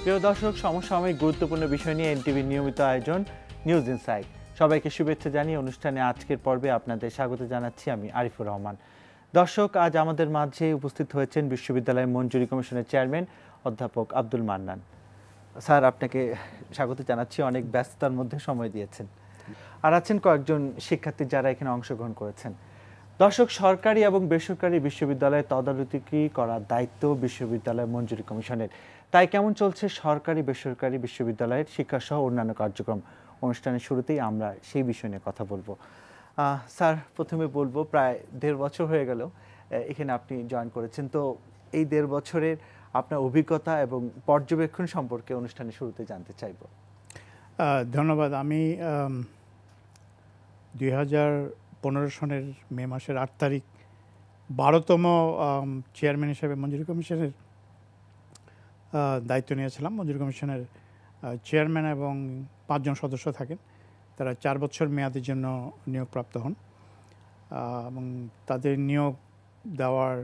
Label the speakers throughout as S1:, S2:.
S1: প্রিয় দর্শক, সমসাময়িক গুরুত্বপূর্ণ বিষয় নিয়ে এনটিভির নিয়মিত আয়োজন নিউজ ইনসাইট। সবাইকে শুভেচ্ছা জানিয়ে অনুষ্ঠানে আজকের পর্বে আপনাদের স্বাগত জানাচ্ছি আমি আরিফুর রহমান। দর্শক, আজ আমাদের মাঝে উপস্থিত হয়েছেন বিশ্ববিদ্যালয় মঞ্জুরি কমিশনের চেয়ারম্যান অধ্যাপক আব্দুল মান্নান। স্যার, আপনাকে স্বাগত জানাচ্ছি, অনেক ব্যস্ততার মধ্যে সময় দিয়েছেন। আর আছেন কয়েকজন শিক্ষার্থী যারা এখানে অংশগ্রহণ করেছেন। দর্শক, সরকারি এবং বেসরকারি বিশ্ববিদ্যালয়ে তদারকি করার দায়িত্ব বিশ্ববিদ্যালয় মঞ্জুরি কমিশনের। তাই কেমন চলছে সরকারি বেসরকারি বিশ্ববিদ্যালয়ের শিক্ষাসহ অন্যান্য কার্যক্রম, অনুষ্ঠানের শুরুতেই আমরা সেই বিষয় নিয়ে কথা বলবো। স্যার, প্রথমে বলবো, প্রায় 1.5 বছর হয়ে গেল এখানে আপনি জয়েন করেছেন। তো এই 1.5 বছরের আপনার অভিজ্ঞতা এবং পর্যবেক্ষণ সম্পর্কে অনুষ্ঠানের শুরুতে জানতে চাইব।
S2: ধন্যবাদ। আমি 2015 সনের মে মাসের 8 তারিখ 12তম চেয়ারম্যান হিসেবে মঞ্জুরি কমিশনের দায়িত্ব নিয়েছিলাম। মঞ্জুরি কমিশনের চেয়ারম্যান এবং 5 জন সদস্য থাকেন। তারা 4 বছর মেয়াদের জন্য নিয়োগপ্রাপ্ত হন এবং তাদের নিয়োগ দেওয়ার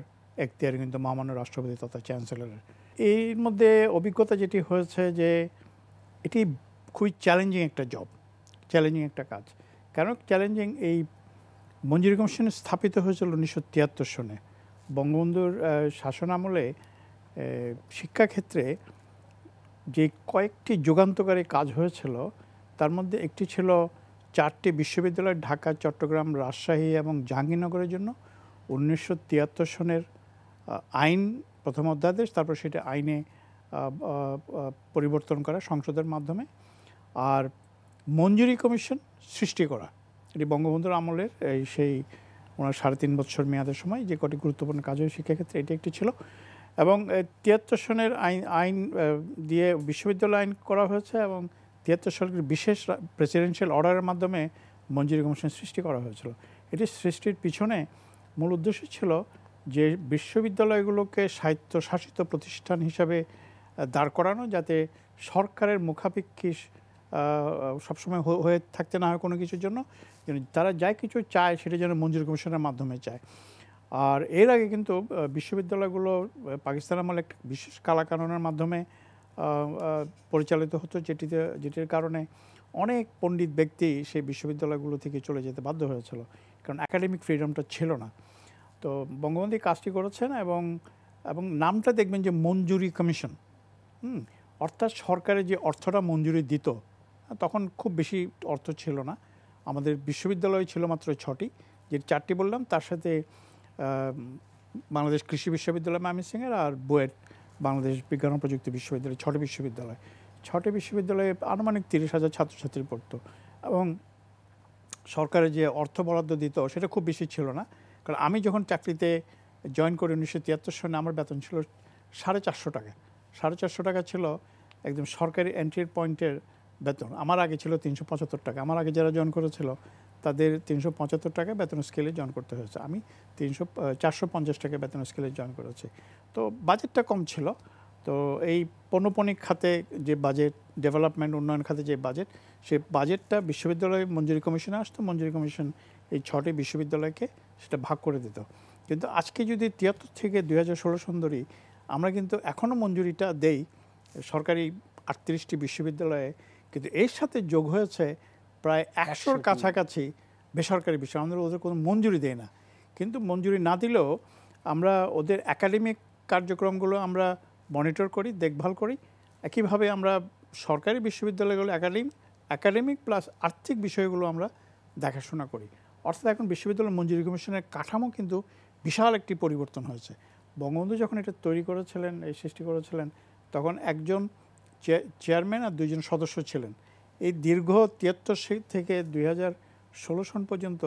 S2: এখতিয়ার কিন্তু মহামান্য রাষ্ট্রপতি তথা চ্যান্সেলরের। এর মধ্যে অভিজ্ঞতা যেটি হয়েছে যে এটি খুবই চ্যালেঞ্জিং একটা জব, চ্যালেঞ্জিং একটা কাজ। কেন চ্যালেঞ্জিং? এই মঞ্জুরি কমিশন স্থাপিত হয়েছিল 1973 সনে। বঙ্গবন্ধুর শাসনামলে শিক্ষাক্ষেত্রে যে কয়েকটি যুগান্তকারী কাজ হয়েছিল তার মধ্যে একটি ছিল 4টি বিশ্ববিদ্যালয়, ঢাকা, চট্টগ্রাম, রাজশাহী এবং জাহাঙ্গীরনগরের জন্য 1973 সনের আইন, প্রথম অধ্যাদেশ, তারপর সেটা আইনে পরিবর্তন করা সংসদের মাধ্যমে, আর মঞ্জুরি কমিশন সৃষ্টি করা। এটি বঙ্গবন্ধুর আমলের সেই ওনার 3.5 বছর মেয়াদের সময় যে কটি গুরুত্বপূর্ণ কাজ হয় শিক্ষাক্ষেত্রে এটি একটি ছিল। এবং 73 সনের আইন দিয়ে বিশ্ববিদ্যালয় আইন করা হয়েছে এবং 73 সালের বিশেষ প্রেসিডেন্সিয়াল অর্ডারের মাধ্যমে মঞ্জুরি কমিশন সৃষ্টি করা হয়েছিল। এটি সৃষ্টির পিছনে মূল উদ্দেশ্য ছিল যে বিশ্ববিদ্যালয়গুলোকে স্বায়ত্তশাসিত প্রতিষ্ঠান হিসাবে দাঁড় করানো, যাতে সরকারের মুখাপেক্ষী সবসময় হয়ে থাকতে না হয় কোনো কিছুর জন্য, তারা যা কিছু চায় সেটা যেন মঞ্জুরি কমিশনের মাধ্যমে চায়। আর এর আগে কিন্তু বিশ্ববিদ্যালয়গুলো পাকিস্তান আমলে একটা বিশেষ কালাকানুনের মাধ্যমে পরিচালিত হতো, যেটির কারণে অনেক পণ্ডিত ব্যক্তি সেই বিশ্ববিদ্যালয়গুলো থেকে চলে যেতে বাধ্য হয়েছিল, কারণ একাডেমিক ফ্রিডমটা ছিল না। তো বঙ্গবন্ধু কাজটি করেছেন এবং নামটা দেখবেন যে মঞ্জুরি কমিশন। অর্থাৎ সরকারের যে অর্থটা মঞ্জুরি দিত, তখন খুব বেশি অর্থ ছিল না। আমাদের বিশ্ববিদ্যালয় ছিল মাত্র 6টি, যে 4টি বললাম, তার সাথে বাংলাদেশ কৃষি বিশ্ববিদ্যালয় ময়মনসিংহের আর বুয়েট বাংলাদেশ বিজ্ঞান ও প্রযুক্তি বিশ্ববিদ্যালয়, 6টি বিশ্ববিদ্যালয়। 6টি বিশ্ববিদ্যালয়ে আনুমানিক 30,000 ছাত্রছাত্রী পড়তো এবং সরকারের যে অর্থ বরাদ্দ দিত সেটা খুব বেশি ছিল না। কারণ আমি যখন চাকরিতে জয়েন করি 1973 সনে, আমার বেতন ছিল 450 টাকা। 450 টাকা ছিল একদম সরকারি এন্ট্রি পয়েন্টের বেতন। আমার আগে ছিল 375 টাকা। আমার আগে যারা জয়েন করেছিল তাদের 375 টাকা বেতন স্কেলে জয়েন করতে হয়েছে। আমি 450 টাকা বেতন স্কেলে জয়েন করেছি। তো বাজেটটা কম ছিল। তো এই পণ্যপণিক খাতে যে বাজেট, ডেভেলপমেন্ট উন্নয়ন খাতে যে বাজেট, সেই বাজেটটা বিশ্ববিদ্যালয় মঞ্জুরি কমিশনে আসতো। মঞ্জুরি কমিশন এই 6টি বিশ্ববিদ্যালয়কে সেটা ভাগ করে দিত। কিন্তু আজকে যদি 73 থেকে 2016 সন ধরি, আমরা কিন্তু এখনও মঞ্জুরিটা দেই সরকারি 38টি বিশ্ববিদ্যালয়ে, কিন্তু এর সাথে যোগ হয়েছে প্রায় 100-র কাছাকাছি বেসরকারি বিষয়। আমরা ওদের কোনো মঞ্জুরি দেই না, কিন্তু মঞ্জুরি না দিলেও আমরা ওদের একাডেমিক কার্যক্রমগুলো আমরা মনিটর করি, দেখভাল করি। একইভাবে আমরা সরকারি বিশ্ববিদ্যালয়গুলো একাডেমিক প্লাস আর্থিক বিষয়গুলো আমরা দেখাশোনা করি। অর্থাৎ এখন বিশ্ববিদ্যালয় মঞ্জুরি কমিশনের কাঠামো কিন্তু বিশাল একটি পরিবর্তন হয়েছে। বঙ্গবন্ধু যখন এটা তৈরি করেছিলেন, এই সৃষ্টি করেছিলেন, তখন একজন চেয়ারম্যান আর 2 জন সদস্য ছিলেন। এই দীর্ঘ 73 থেকে 2016 সন পর্যন্ত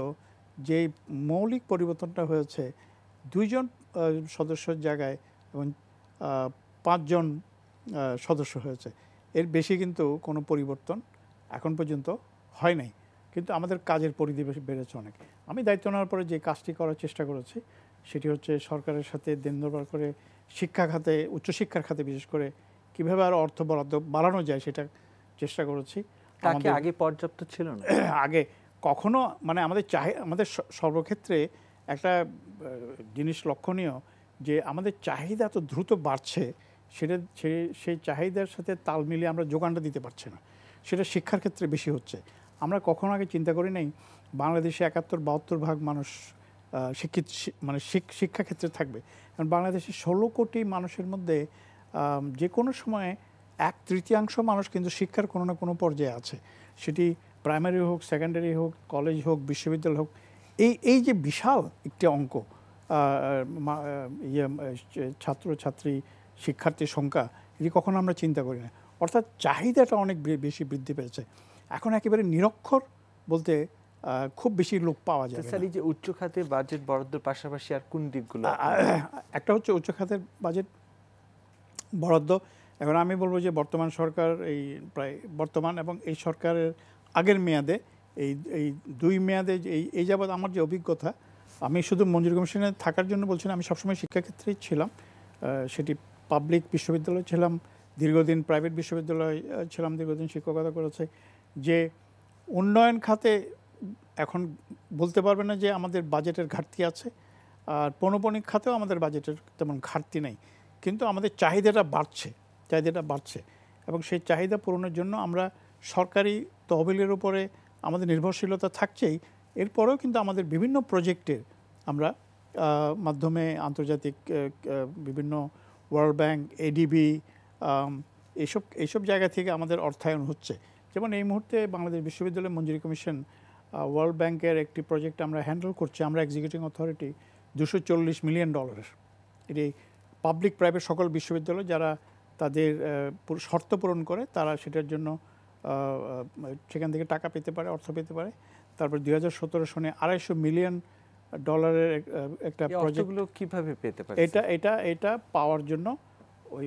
S2: যে মৌলিক পরিবর্তনটা হয়েছে, 2 জন সদস্যের জায়গায় এবং 5 জন সদস্য হয়েছে। এর বেশি কিন্তু কোনো পরিবর্তন এখন পর্যন্ত হয় নাই, কিন্তু আমাদের কাজের পরিধি বেড়েছে অনেক। আমি দায়িত্ব নেওয়ার পরে যে কাজটি করার চেষ্টা করেছি সেটি হচ্ছে সরকারের সাথে দেন দরবার করে শিক্ষা খাতে, উচ্চশিক্ষার খাতে বিশেষ করে কীভাবে আরও অর্থ বরাদ্দ বাড়ানো যায় সেটা চেষ্টা করেছি।
S1: আগে পর্যাপ্ত ছিল না,
S2: আগে কখনো মানে আমাদের সর্বক্ষেত্রে একটা জিনিস লক্ষণীয় যে আমাদের চাহিদা এত দ্রুত বাড়ছে, সেই চাহিদার সাথে তাল মিলিয়ে আমরা যোগানটা দিতে পারছি না। সেটা শিক্ষার ক্ষেত্রে বেশি হচ্ছে। আমরা কখনো আগে চিন্তা করি নাই বাংলাদেশে 71-72% মানুষ শিক্ষিত, মানে শিক্ষাক্ষেত্রে থাকবে। কারণ বাংলাদেশে 16 কোটি মানুষের মধ্যে যে কোনো সময়ে 1/3 মানুষ কিন্তু শিক্ষার কোনো না কোনো পর্যায়ে আছে, সেটি প্রাইমারি হোক, সেকেন্ডারি হোক, কলেজ হোক, বিশ্ববিদ্যালয় হোক। এই যে বিশাল একটি অঙ্ক ছাত্রছাত্রী শিক্ষার্থীর সংখ্যা, এটি কখনো আমরা চিন্তা করি না। অর্থাৎ চাহিদাটা অনেক বেশি বৃদ্ধি পেয়েছে। এখন একেবারে নিরক্ষর বলতে খুব বেশি লোক পাওয়া যায়।
S1: স্যার, এই যে উচ্চ খাতে বাজেট বরাদ্দের পাশাপাশি আর কোন দিকগুলো?
S2: একটা হচ্ছে উচ্চ খাতের বাজেট বরাদ্দ। এখন আমি বলবো যে বর্তমান সরকার, এই প্রায় বর্তমান এবং এই সরকারের আগের মেয়াদে, এই 2 মেয়াদে এই যাবৎ আমার যে অভিজ্ঞতা, আমি শুধু মঞ্জুরি কমিশনে থাকার জন্য বলছি না, আমি সবসময় শিক্ষাক্ষেত্রেই ছিলাম। সেটি পাবলিক বিশ্ববিদ্যালয় ছিলাম, দীর্ঘদিন প্রাইভেট বিশ্ববিদ্যালয় ছিলাম, দীর্ঘদিন শিক্ষকতা করেছে। যে উন্নয়ন খাতে এখন বলতে পারবে না যে আমাদের বাজেটের ঘাটতি আছে, আর পৌনঃপুনিক খাতেও আমাদের বাজেটের তেমন ঘাটতি নেই, কিন্তু আমাদের চাহিদাটা বাড়ছে এবং সেই চাহিদা পূরণের জন্য আমরা সরকারি তহবিলের উপরে আমাদের নির্ভরশীলতা থাকছেই। এরপরেও কিন্তু আমাদের বিভিন্ন প্রজেক্টের আমরা মাধ্যমে আন্তর্জাতিক বিভিন্ন ওয়ার্ল্ড ব্যাংক, এডিবি, এইসব জায়গা থেকে আমাদের অর্থায়ন হচ্ছে। যেমন এই মুহূর্তে বাংলাদেশ বিশ্ববিদ্যালয় মঞ্জুরি কমিশন ওয়ার্ল্ড ব্যাংকের একটি প্রজেক্ট আমরা হ্যান্ডেল করছি। আমরা এক্সিকিউটিভ অথরিটি $240 মিলিয়ন। এটি পাবলিক প্রাইভেট সকল বিশ্ববিদ্যালয় যারা তাদের শর্ত পূরণ করে তারা সেটার জন্য সেখান থেকে টাকা পেতে পারে, অর্থ পেতে পারে। তারপর 2017 সনে $250 মিলিয়ন একটা প্রজেক্ট।
S1: কিভাবে পেতে পারে?
S2: এটা পাওয়ার জন্য ওই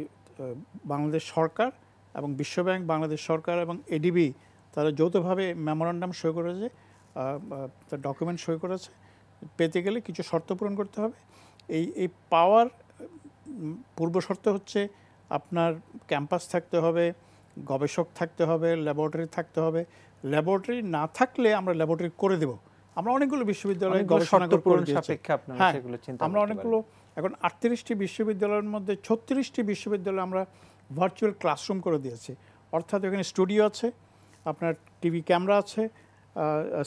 S2: বাংলাদেশ সরকার এবং বিশ্বব্যাংক, বাংলাদেশ সরকার এবং এডিবি তারা যৌথভাবে মেমোরান্ডাম সই করেছে, ডকুমেন্ট সই করেছে। পেতে গেলে কিছু শর্ত পূরণ করতে হবে। এই পাওয়ার পূর্ব শর্ত হচ্ছে আপনার ক্যাম্পাস থাকতে হবে, গবেষক থাকতে হবে, ল্যাবরেটরি থাকতে হবে। ল্যাবরেটরি না থাকলে আমরা ল্যাবরেটরি করে দেব। আমরা অনেকগুলো বিশ্ববিদ্যালয়ে গবেষণা আমরা অনেকগুলো, এখন 38টি বিশ্ববিদ্যালয়ের মধ্যে 36টি বিশ্ববিদ্যালয়ে আমরা ভার্চুয়াল ক্লাসরুম করে দিয়েছি। অর্থাৎ এখানে স্টুডিও আছে, আপনার টিভি ক্যামেরা আছে,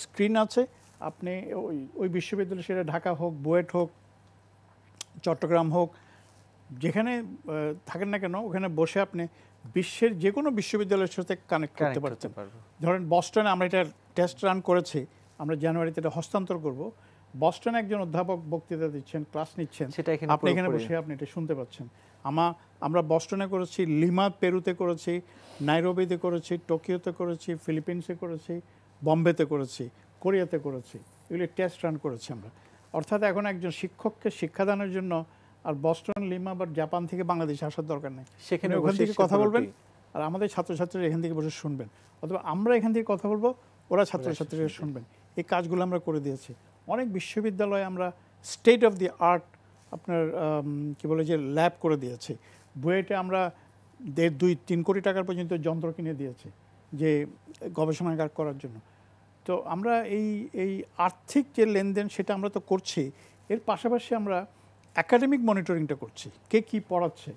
S2: স্ক্রিন আছে। আপনি ওই বিশ্ববিদ্যালয়, সেটা ঢাকা হোক, বুয়েট হোক, চট্টগ্রাম হোক, যেখানে থাকেন না কেন, ওখানে বসে আপনি বিশ্বের যে কোনো বিশ্ববিদ্যালয়ের সাথে কানেক্ট করতে পারছেন। ধরেন বস্টনে আমরা এটা টেস্ট রান করেছি, আমরা জানুয়ারিতে এটা হস্তান্তর করব। বস্টনে একজন অধ্যাপক বক্তৃতা দিচ্ছেন, ক্লাস নিচ্ছেন, আপনি এখানে বসে আপনি এটা শুনতে পাচ্ছেন। আমরা বস্টনে করেছি, লিমা পেরুতে করেছি, নাইরোবিতে করেছি, টোকিওতে করেছি, ফিলিপিন্সে করেছি, বম্বেতে করেছি, কোরিয়াতে করেছি। এগুলি টেস্ট রান করেছি আমরা। অর্থাৎ এখন একজন শিক্ষককে শিক্ষাদানের জন্য আর বস্টন, লিমা বা জাপান থেকে বাংলাদেশে আসার দরকার নেই। সেখানে ওখান থেকে কথা বলবেন আর আমাদের ছাত্রছাত্রীরা এখান থেকে বসে শুনবেন, অথবা আমরা এখান থেকে কথা বলবো, ওরা ছাত্রছাত্রীরা শুনবেন। এই কাজগুলো আমরা করে দিয়েছি। অনেক বিশ্ববিদ্যালয়ে আমরা স্টেট অফ দি আর্ট আপনার কি বলে যে ল্যাব করে দিয়েছি। বুয়েটে আমরা 1.5-2-3 কোটি টাকার পর্যন্ত যন্ত্র কিনে দিয়েছি যে গবেষণাগার করার জন্য। তো আমরা এই আর্থিক যে লেনদেন সেটা আমরা তো করছি, এর পাশাপাশি আমরা একাডেমিক মনিটরিংটা করছি, কে কি পড়াচ্ছে।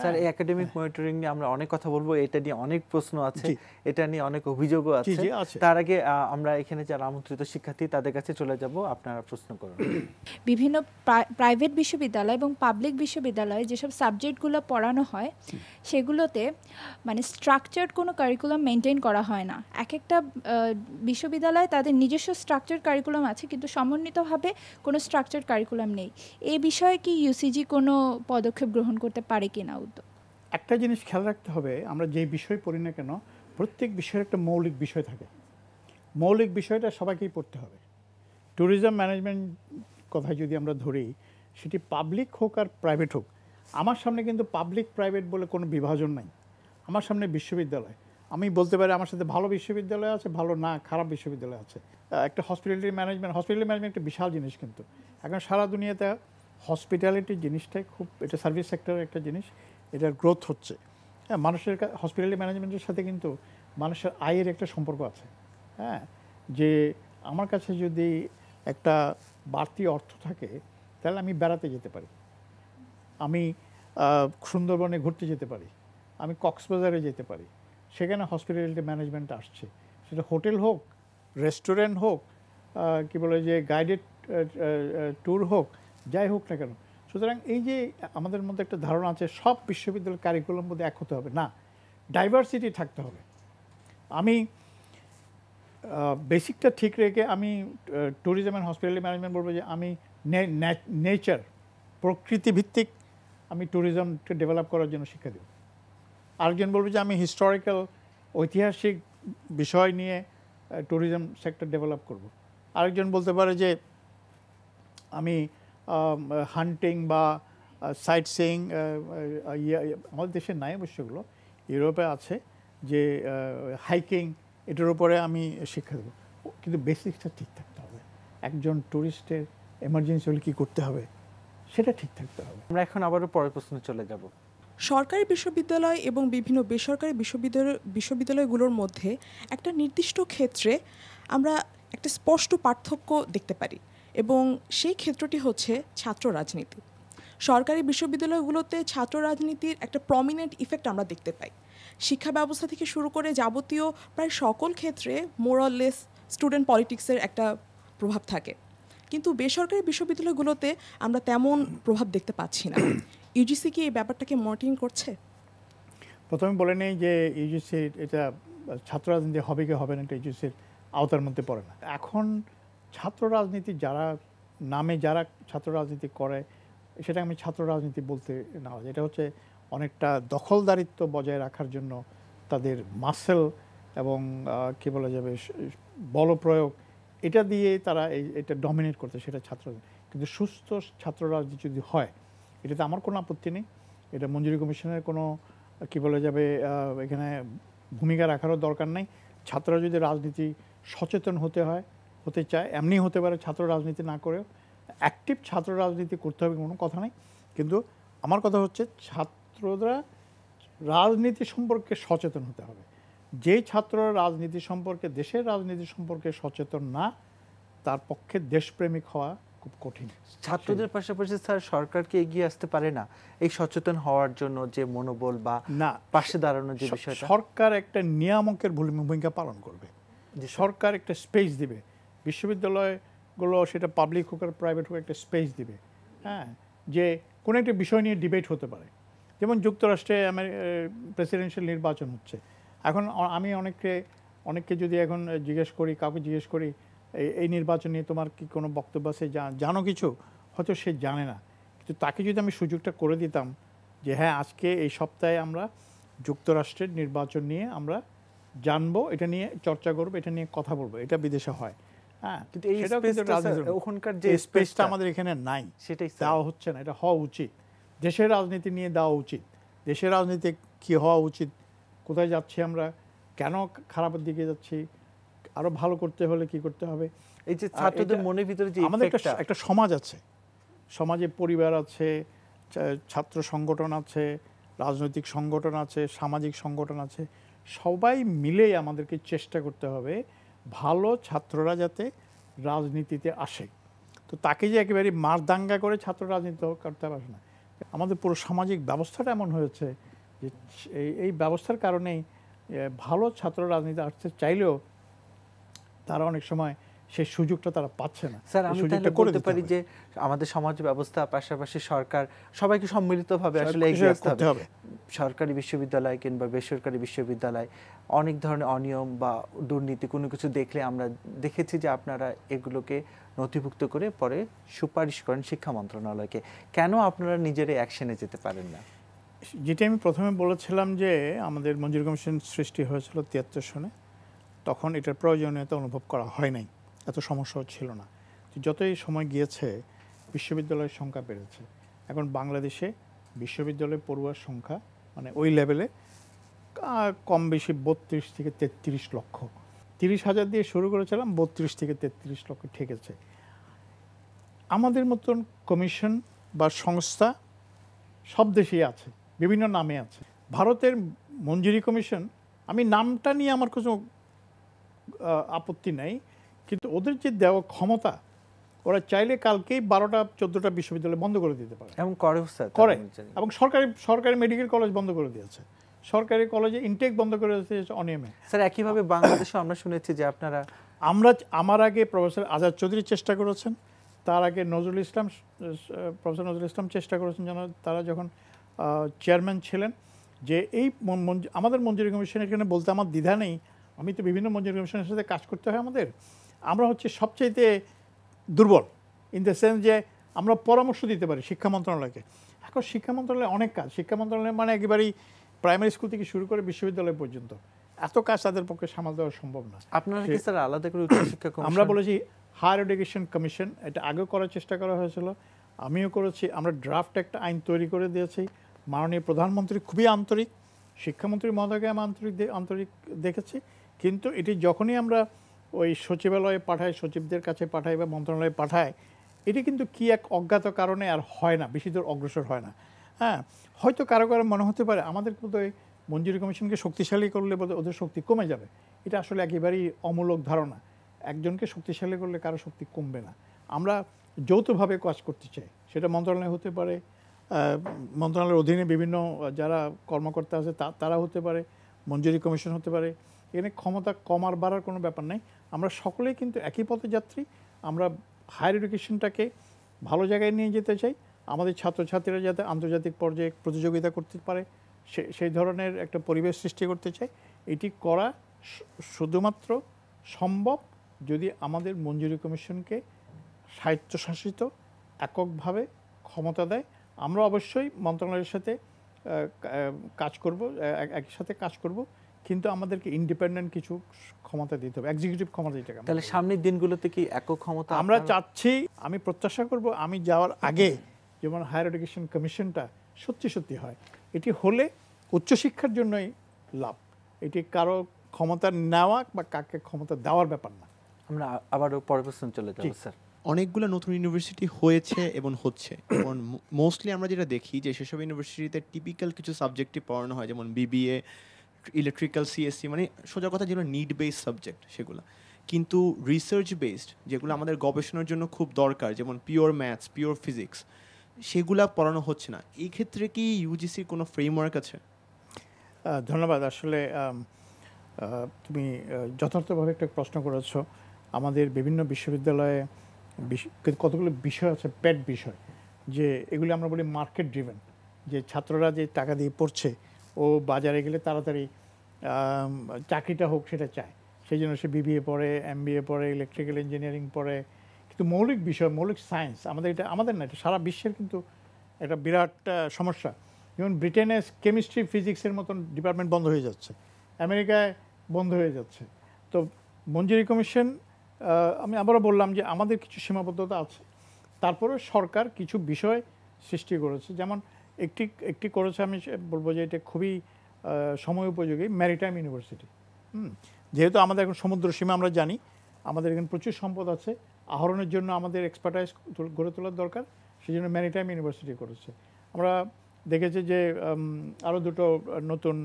S1: স্যার, এই একাডেমিক মনিটরিং নিয়ে আমরা অনেক কথা বলবো, এটা নিয়ে অনেক প্রশ্ন আছে, এটা নিয়ে অনেক অভিযোগও আছে। তার আগে আমরা এখানে যারা আমন্ত্রিত শিক্ষার্থী তাদের কাছে চলে যাব, আপনারা প্রশ্ন করুন। বিভিন্ন
S3: প্রাইভেট বিশ্ববিদ্যালয় এবং পাবলিক বিশ্ববিদ্যালয়ে যেসব সাবজেক্টগুলো পড়ানো হয় সেগুলোতে মানে স্ট্রাকচার্ড কোনো কারিকুলাম মেনটেন করা হয় না। এক একটা বিশ্ববিদ্যালয়ে তাদের নিজস্ব স্ট্রাকচার্ড কারিকুলাম আছে, কিন্তু সমন্বিতভাবে কোনো স্ট্রাকচার্ড কারিকুলাম নেই। এই বিষয়ে কি ইউসিজি কোনো পদক্ষেপ গ্রহণ করতে পারে কিনা?
S2: একটা জিনিস খেয়াল রাখতে হবে, আমরা যে বিষয় পড়ি না কেন, প্রত্যেক বিষয়ের একটা মৌলিক বিষয় থাকে। মৌলিক বিষয়টা সবাইকেই পড়তে হবে। ট্যুরিজম ম্যানেজমেন্ট কথা যদি আমরা ধরি, সেটি পাবলিক হোক আর প্রাইভেট হোক, আমার সামনে কিন্তু পাবলিক প্রাইভেট বলে কোনো বিভাজন নাই। আমার সামনে বিশ্ববিদ্যালয়, আমি বলতে পারি আমার সাথে ভালো বিশ্ববিদ্যালয় আছে, ভালো না খারাপ বিশ্ববিদ্যালয় আছে। একটা হসপিটালিটি ম্যানেজমেন্ট একটা বিশাল জিনিস, কিন্তু এখন সারা দুনিয়াতে হসপিটালিটি জিনিসটাই খুব, এটা সার্ভিস সেক্টরের একটা জিনিস, এটার গ্রোথ হচ্ছে। হ্যাঁ, মানুষের হসপিটালিটি ম্যানেজমেন্টের সাথে কিন্তু মানুষের আয়ের একটা সম্পর্ক আছে। হ্যাঁ, যে আমার কাছে যদি একটা বাড়তি অর্থ থাকে তাহলে আমি বেড়াতে যেতে পারি, আমি সুন্দরবনে ঘুরতে যেতে পারি, আমি কক্সবাজারে যেতে পারি, সেখানে হসপিটালিটি ম্যানেজমেন্ট আসছে, সেটা হোটেল হোক, রেস্টুরেন্ট হোক, কি বলে যে গাইডেড ট্যুর হোক, যাই হোক না কেন। সুতরাং এই যে আমাদের মধ্যে একটা ধারণা আছে সব বিশ্ববিদ্যালয়ের কারিকুলাম মধ্যে এক হতে হবে, না, ডাইভার্সিটি থাকতে হবে। আমি বেসিকটা ঠিক রেখে আমি ট্যুরিজম অ্যান্ড হসপিটালিটি ম্যানেজমেন্ট বলবো যে আমি নেচার, প্রকৃতিভিত্তিক আমি ট্যুরিজমকে ডেভেলপ করার জন্য শিক্ষা দেব। আরেকজন বলবো যে আমি হিস্টোরিক্যাল, ঐতিহাসিক বিষয় নিয়ে ট্যুরিজম সেক্টর ডেভেলপ করব। আরেকজন বলতে পারে যে আমি হান্টিং বা সাইট সিইং, আমাদের দেশে নাই অবশ্যগুলো, ইউরোপে আছে, যে হাইকিং, এটার উপরে আমি শিক্ষা দেবো। কিন্তু বেসিকটা ঠিক থাকতে হবে। একজন ট্যুরিস্টের এমার্জেন্সি হলে কী করতে হবে সেটা ঠিক থাকতে হবে।
S1: আমরা এখন আবারও পরের প্রশ্নে চলে যাব।
S4: সরকারি বিশ্ববিদ্যালয় এবং বিভিন্ন বেসরকারি বিশ্ববিদ্যালয়গুলোর মধ্যে একটা নির্দিষ্ট ক্ষেত্রে আমরা একটা স্পষ্ট পার্থক্য দেখতে পারি, এবং সেই ক্ষেত্রটি হচ্ছে ছাত্র রাজনীতি। সরকারি বিশ্ববিদ্যালয়গুলোতে ছাত্র রাজনীতির একটা প্রমিনেন্ট ইফেক্ট আমরা দেখতে পাই। শিক্ষা ব্যবস্থা থেকে শুরু করে যাবতীয় প্রায় সকল ক্ষেত্রে মোরাললেস স্টুডেন্ট পলিটিক্সের একটা প্রভাব থাকে, কিন্তু বেসরকারি বিশ্ববিদ্যালয়গুলোতে আমরা তেমন প্রভাব দেখতে পাচ্ছি না। ইউজিসি কি এই ব্যাপারটাকে মনিটরিং করছে?
S2: প্রথমে বলে নেই যে ইউজিসি এটা ছাত্র রাজনীতি হবে কি হবে না, এটা ইউজিসির আওতার মধ্যে পড়ে না। এখন ছাত্র রাজনীতি যারা নামে যারা ছাত্র রাজনীতি করে, সেটা আমি ছাত্র রাজনীতি বলতে না, এটা হচ্ছে অনেকটা দখলদারিত্ব বজায় রাখার জন্য তাদের মাসেল এবং কী বলা যাবে বল প্রয়োগ, এটা দিয়ে তারা এটা ডমিনেট করতে, সেটা ছাত্র। কিন্তু সুস্থ ছাত্র রাজনীতি যদি হয়, এটাতে আমার কোনো আপত্তি নেই। এটা মঞ্জুরি কমিশনের কোনো কী বলা যাবে এখানে ভূমিকা রাখারও দরকার নেই। ছাত্ররা যদি রাজনীতি সচেতন হতে চায়, এমনি হতে পারে ছাত্র রাজনীতি না করেও। অ্যাক্টিভ ছাত্র রাজনীতি করতে হবে কোনো কথা নেই, কিন্তু আমার কথা হচ্ছে ছাত্ররা রাজনীতি সম্পর্কে সচেতন হতে হবে। যেই ছাত্ররা রাজনীতি সম্পর্কে, দেশের রাজনীতি সম্পর্কে সচেতন না, তার পক্ষে দেশপ্রেমিক হওয়া খুব কঠিন।
S1: ছাত্রদের পাশাপাশি স্যার সরকারকে এগিয়ে আসতে পারে না এই সচেতন হওয়ার জন্য, যে মনোবল বা
S2: না
S1: পাশে দাঁড়ানোর যে বিষয়টা?
S2: সরকার একটা নিয়ামকের ভূমিকা পালন করবে, যে সরকার একটা স্পেস দিবে, বিশ্ববিদ্যালয়গুলো সেটা পাবলিক হোক আর প্রাইভেট হোক একটা স্পেস দিবে, হ্যাঁ, যে কোনো একটা বিষয় নিয়ে ডিবেট হতে পারে। যেমন যুক্তরাষ্ট্রে প্রেসিডেন্সিয়াল নির্বাচন হচ্ছে এখন, আমি অনেককে যদি এখন জিজ্ঞেস করি, কাউকে জিজ্ঞেস করি এই নির্বাচন নিয়ে তোমার কি কোনো বক্তব্য আছে, জানো কিছু, হয়তো সে জানে না। কিন্তু তাকে যদি আমি সুযোগটা করে দিতাম যে হ্যাঁ আজকে এই সপ্তাহে আমরা যুক্তরাষ্ট্রের নির্বাচন নিয়ে আমরা জানবো, এটা নিয়ে চর্চা করবো, এটা নিয়ে কথা বলবো, এটা বিদেশে হয়, হ্যাঁ,
S1: কিন্তু এই ওখানকার যে
S2: স্পেসটা আমাদের এখানে নাই,
S1: সেটাই
S2: দেওয়া হচ্ছে না। এটা হওয়া উচিত, দেশের রাজনীতি নিয়ে দেওয়া উচিত। দেশের রাজনীতি কী হওয়া উচিত, কোথায় যাচ্ছি আমরা, কেন খারাপের দিকে যাচ্ছি, আরো ভালো করতে হলে কি করতে হবে।
S1: এই যে ছাত্রদের মনের ভিতরে যে
S2: আমাদের একটা সমাজ আছে, সমাজে পরিবার আছে, ছাত্র সংগঠন আছে, রাজনৈতিক সংগঠন আছে, সামাজিক সংগঠন আছে, সবাই মিলে আমাদেরকে চেষ্টা করতে হবে ভালো ছাত্ররা যাতে রাজনীতিতে আসে। তো তাকে যে একেবারে মারদাঙ্গা করে ছাত্র রাজনীতি করতে পারে না। আমাদের পুরো সামাজিক ব্যবস্থাটা এমন হয়েছে যে এই ব্যবস্থার কারণেই ভালো ছাত্র রাজনীতি আসতে চাইলেও তারা অনেক সময় সেই সুযোগটা তারা পাচ্ছে না।
S1: স্যার আমি তাহলে বলতে পারি যে আমাদের সমাজ ব্যবস্থা পাশাপাশি সরকার সবাইকে সম্মিলিতভাবে আসলে এগিয়ে আসতে হবে। সরকারি বিশ্ববিদ্যালয় কিংবা বেসরকারি বিশ্ববিদ্যালয় অনেক ধরনের অনিয়ম বা দুর্নীতি কোনো কিছু দেখলে আমরা দেখেছি যে আপনারা এগুলোকে নথিভুক্ত করে পরে সুপারিশ করেন শিক্ষা মন্ত্রণালয়কে। কেন আপনারা নিজেরাই অ্যাকশনে যেতে পারেন না?
S2: যেটা আমি প্রথমে বলেছিলাম যে আমাদের মঞ্জুরি কমিশন সৃষ্টি হয়েছিল ৭৩ সনে, তখন এটার প্রয়োজনীয়তা অনুভব করা হয় নাই, এত সমস্যাও ছিল না। যতই সময় গিয়েছে বিশ্ববিদ্যালয়ের সংখ্যা বেড়েছে। এখন বাংলাদেশে বিশ্ববিদ্যালয় পড়ুয়ার সংখ্যা মানে ওই লেভেলে কম বেশি ৩২ থেকে ৩৩ লক্ষ। ৩০,০০০ দিয়ে শুরু করেছিলাম, ৩২ থেকে ৩৩ লক্ষ ঠেকেছে। আমাদের মতন কমিশন বা সংস্থা সব দেশেই আছে, বিভিন্ন নামে আছে। ভারতের মঞ্জুরি কমিশন, আমি নামটা নিয়ে আমার কোনো আপত্তি নাই, কিন্তু ওদের যে দেওয়া ক্ষমতা ওরা চাইলে কালকেই 12টা 14টা বিশ্ববিদ্যালয় বন্ধ করে দিতে পারে,
S1: এবং করে স্যার
S2: করে। এবং সরকারি মেডিকেল কলেজ বন্ধ করে দিয়েছে, সরকারি কলেজে ইনটেক বন্ধ করে দিয়েছে অনিয়মে।
S1: স্যার একইভাবে বাংলাদেশে আমরা শুনেছি যে আপনারা
S2: আমার আগে প্রফেসর আজাদ চৌধুরী চেষ্টা করেছেন, তার আগে প্রফেসর নজরুল ইসলাম চেষ্টা করেছেন, যেন তারা যখন চেয়ারম্যান ছিলেন, যে এই আমাদের মঞ্জুরি কমিশন, এখানে বলতে আমার দ্বিধা নেই, আমি তো বিভিন্ন মঞ্জুরি কমিশনের সাথে কাজ করতে হয় আমাদের, আমরা হচ্ছে সবচাইতে দুর্বল ইন দ্য সেন্স যে আমরা পরামর্শ দিতে পারি শিক্ষা মন্ত্রণালয়কে। এখন শিক্ষা মন্ত্রণালয়ে অনেক কাজ, শিক্ষা মন্ত্রণালয় মানে একেবারেই প্রাইমারি স্কুল থেকে শুরু করে বিশ্ববিদ্যালয় পর্যন্ত এত কাজ তাদের পক্ষে সামাল দেওয়া সম্ভব না।
S1: আপনারা কি স্যার আলাদা করে উচ্চশিক্ষা কমিশন?
S2: আমরা বলেছি হায়ার এডুকেশন কমিশন, এটা আগেও করার চেষ্টা করা হয়েছিল, আমিও করেছি। আমরা ড্রাফট একটা আইন তৈরি করে দিয়েছি। মাননীয় প্রধানমন্ত্রী খুবই আন্তরিক, শিক্ষামন্ত্রী মহোদয়কে আমি আন্তরিক দেখেছি, কিন্তু এটি যখনই আমরা ওই সচিবালয়ে পাঠাই, সচিবদের কাছে পাঠাই বা মন্ত্রণালয়ে পাঠাই, এটি কিন্তু কি এক অজ্ঞাত কারণে আর হয় না, বেশি দূর অগ্রসর হয় না। হ্যাঁ, হয়তো কারো মনে হতে পারে আমাদের বোধহয় মঞ্জুরি কমিশনকে শক্তিশালী করলে বোধহয় ওদের শক্তি কমে যাবে। এটা আসলে একেবারেই অমূলক ধারণা। একজনকে শক্তিশালী করলে কারো শক্তি কমবে না। আমরা যৌথভাবে কাজ করতে চাই, সেটা মন্ত্রণালয় হতে পারে, মন্ত্রণালয়ের অধীনে বিভিন্ন যারা কর্মকর্তা আছে তারা হতে পারে, মঞ্জুরি কমিশন হতে পারে। এখানে ক্ষমতা কমার বাড়ার কোনো ব্যাপার নাই। আমরা সকলেই কিন্তু একই পথে যাত্রী। আমরা হায়ার এডুকেশনটাকে ভালো জায়গায় নিয়ে যেতে চাই, আমাদের ছাত্রছাত্রীরা যাতে আন্তর্জাতিক পর্যায়ে প্রতিযোগিতা করতে পারে সেই ধরনের একটা পরিবেশ সৃষ্টি করতে চাই। এটি করা শুধুমাত্র সম্ভব যদি আমাদের মঞ্জুরি কমিশনকে স্বায়ত্তশাসিত এককভাবে ক্ষমতা দেয়। আমরা অবশ্যই মন্ত্রণালয়ের সাথে কাজ করব, একসাথে কাজ করব, কিন্তু আমাদেরকে ইন্ডিপেন্ডেন্ট কিছু ক্ষমতা দিতে হবে, এক্সিকিউটিভ ক্ষমতা দিতে হবে।
S1: তাহলে সামনের দিনগুলোতে কি একক ক্ষমতা
S2: আমরা চাচ্ছি, আমি প্রত্যাশা করব আমি যাওয়ার আগে যেমন হায়ার এডুকেশন কমিশনটা সত্যি হয়। এটি হলে উচ্চশিক্ষার জন্যই লাভ, এটি কারো ক্ষমতা নেওয়া বা কাকে ক্ষমতা দেওয়ার ব্যাপার না।
S1: আমরা আবারও পরের প্রশ্ন চলে যাব স্যার।
S5: অনেকগুলো নতুন ইউনিভার্সিটি হয়েছে এবং হচ্ছে, এবং মোস্টলি আমরা যেটা দেখি যে সেসব ইউনিভার্সিটিতে টিপিক্যাল কিছু সাবজেক্টই পড়ানো হয়, যেমন বিবিএ, ইলেকট্রিক্যাল, সিএসসি, মানে সোজা কথা যেগুলো নিড বেসড সাবজেক্ট সেগুলো। কিন্তু রিসার্চ বেসড যেগুলো আমাদের গবেষণার জন্য খুব দরকার, যেমন পিওর ম্যাথস, পিওর ফিজিক্স, সেগুলা পড়ানো হচ্ছে না। এই ক্ষেত্রে কি ইউজিসির কোনো ফ্রেমওয়ার্ক আছে?
S2: ধন্যবাদ। আসলে তুমি যথার্থভাবে একটা প্রশ্ন করেছ। আমাদের বিভিন্ন বিশ্ববিদ্যালয়ে কতগুলো বিষয় আছে, পেট বিষয়, যে এগুলি আমরা বলি মার্কেট ড্রিভেন, যে ছাত্ররা যে টাকা দিয়ে পড়ছে ও বাজারে গেলে তাড়াতাড়ি চাকরিটা হোক সেটা চায়, সেই জন্য সে বিবিএ পড়ে, এমবিএ পড়ে, ইলেকট্রিক্যাল ইঞ্জিনিয়ারিং পড়ে। কিন্তু মৌলিক বিষয়, মৌলিক সায়েন্স আমাদের না, এটা সারা বিশ্বের কিন্তু একটা বিরাট সমস্যা। যেমন ব্রিটেনে কেমিস্ট্রি, ফিজিক্সের মতন ডিপার্টমেন্ট বন্ধ হয়ে যাচ্ছে, আমেরিকায় বন্ধ হয়ে যাচ্ছে। তো মঞ্জুরি কমিশন, আমি আবারও বললাম যে আমাদের কিছু সীমাবদ্ধতা আছে, তারপরে সরকার কিছু বিষয় সৃষ্টি করেছে। যেমন একটি করেছে, আমি বলবো যে এটা খুবই সময় উপযোগী, ম্যারিটাইম ইউনিভার্সিটি। যেহেতু আমাদের এখন সমুদ্র সীমা আমরা জানি, আমাদের এখানে প্রচুর সম্পদ আছে, আহরণের জন্য আমাদের এক্সপার্টাইজ গড়ে তোলার দরকার, সেই জন্য ম্যারিটাইম ইউনিভার্সিটি করেছে। আমরা দেখেছি যে আরও দুটো নতুন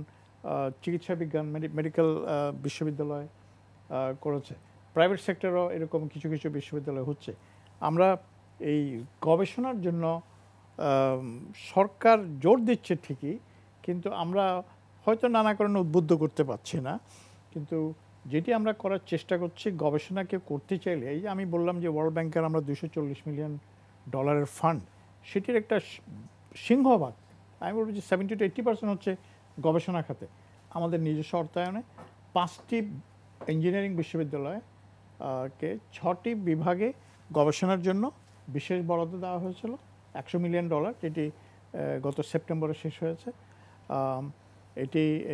S2: চিকিৎসা বিজ্ঞান মেডিকেল বিশ্ববিদ্যালয় করেছে। প্রাইভেট সেক্টরও এরকম কিছু কিছু বিশ্ববিদ্যালয় হচ্ছে। আমরা এই গবেষণার জন্য সরকার জোর দিচ্ছে ঠিকই, কিন্তু আমরা হয়তো নানা কারণে উদ্বুদ্ধ করতে পারছি না। কিন্তু যেটি আমরা করার চেষ্টা করছি, গবেষণাকে করতে চাইলে, এই যে আমি বললাম যে ওয়ার্ল্ড ব্যাংকের আমরা $240 মিলিয়ন ফান্ড, সেটির একটা সিংহভাগ, আমি বলবো যে 70 to 80% হচ্ছে গবেষণা খাতে। আমাদের নিজস্ব অর্থায়নে 5টি ইঞ্জিনিয়ারিং বিশ্ববিদ্যালয় কে 6টি বিভাগে গবেষণার জন্য বিশেষ বরাদ্দ দেওয়া হয়েছিল $100 মিলিয়ন, যেটি গত সেপ্টেম্বরে শেষ হয়েছে।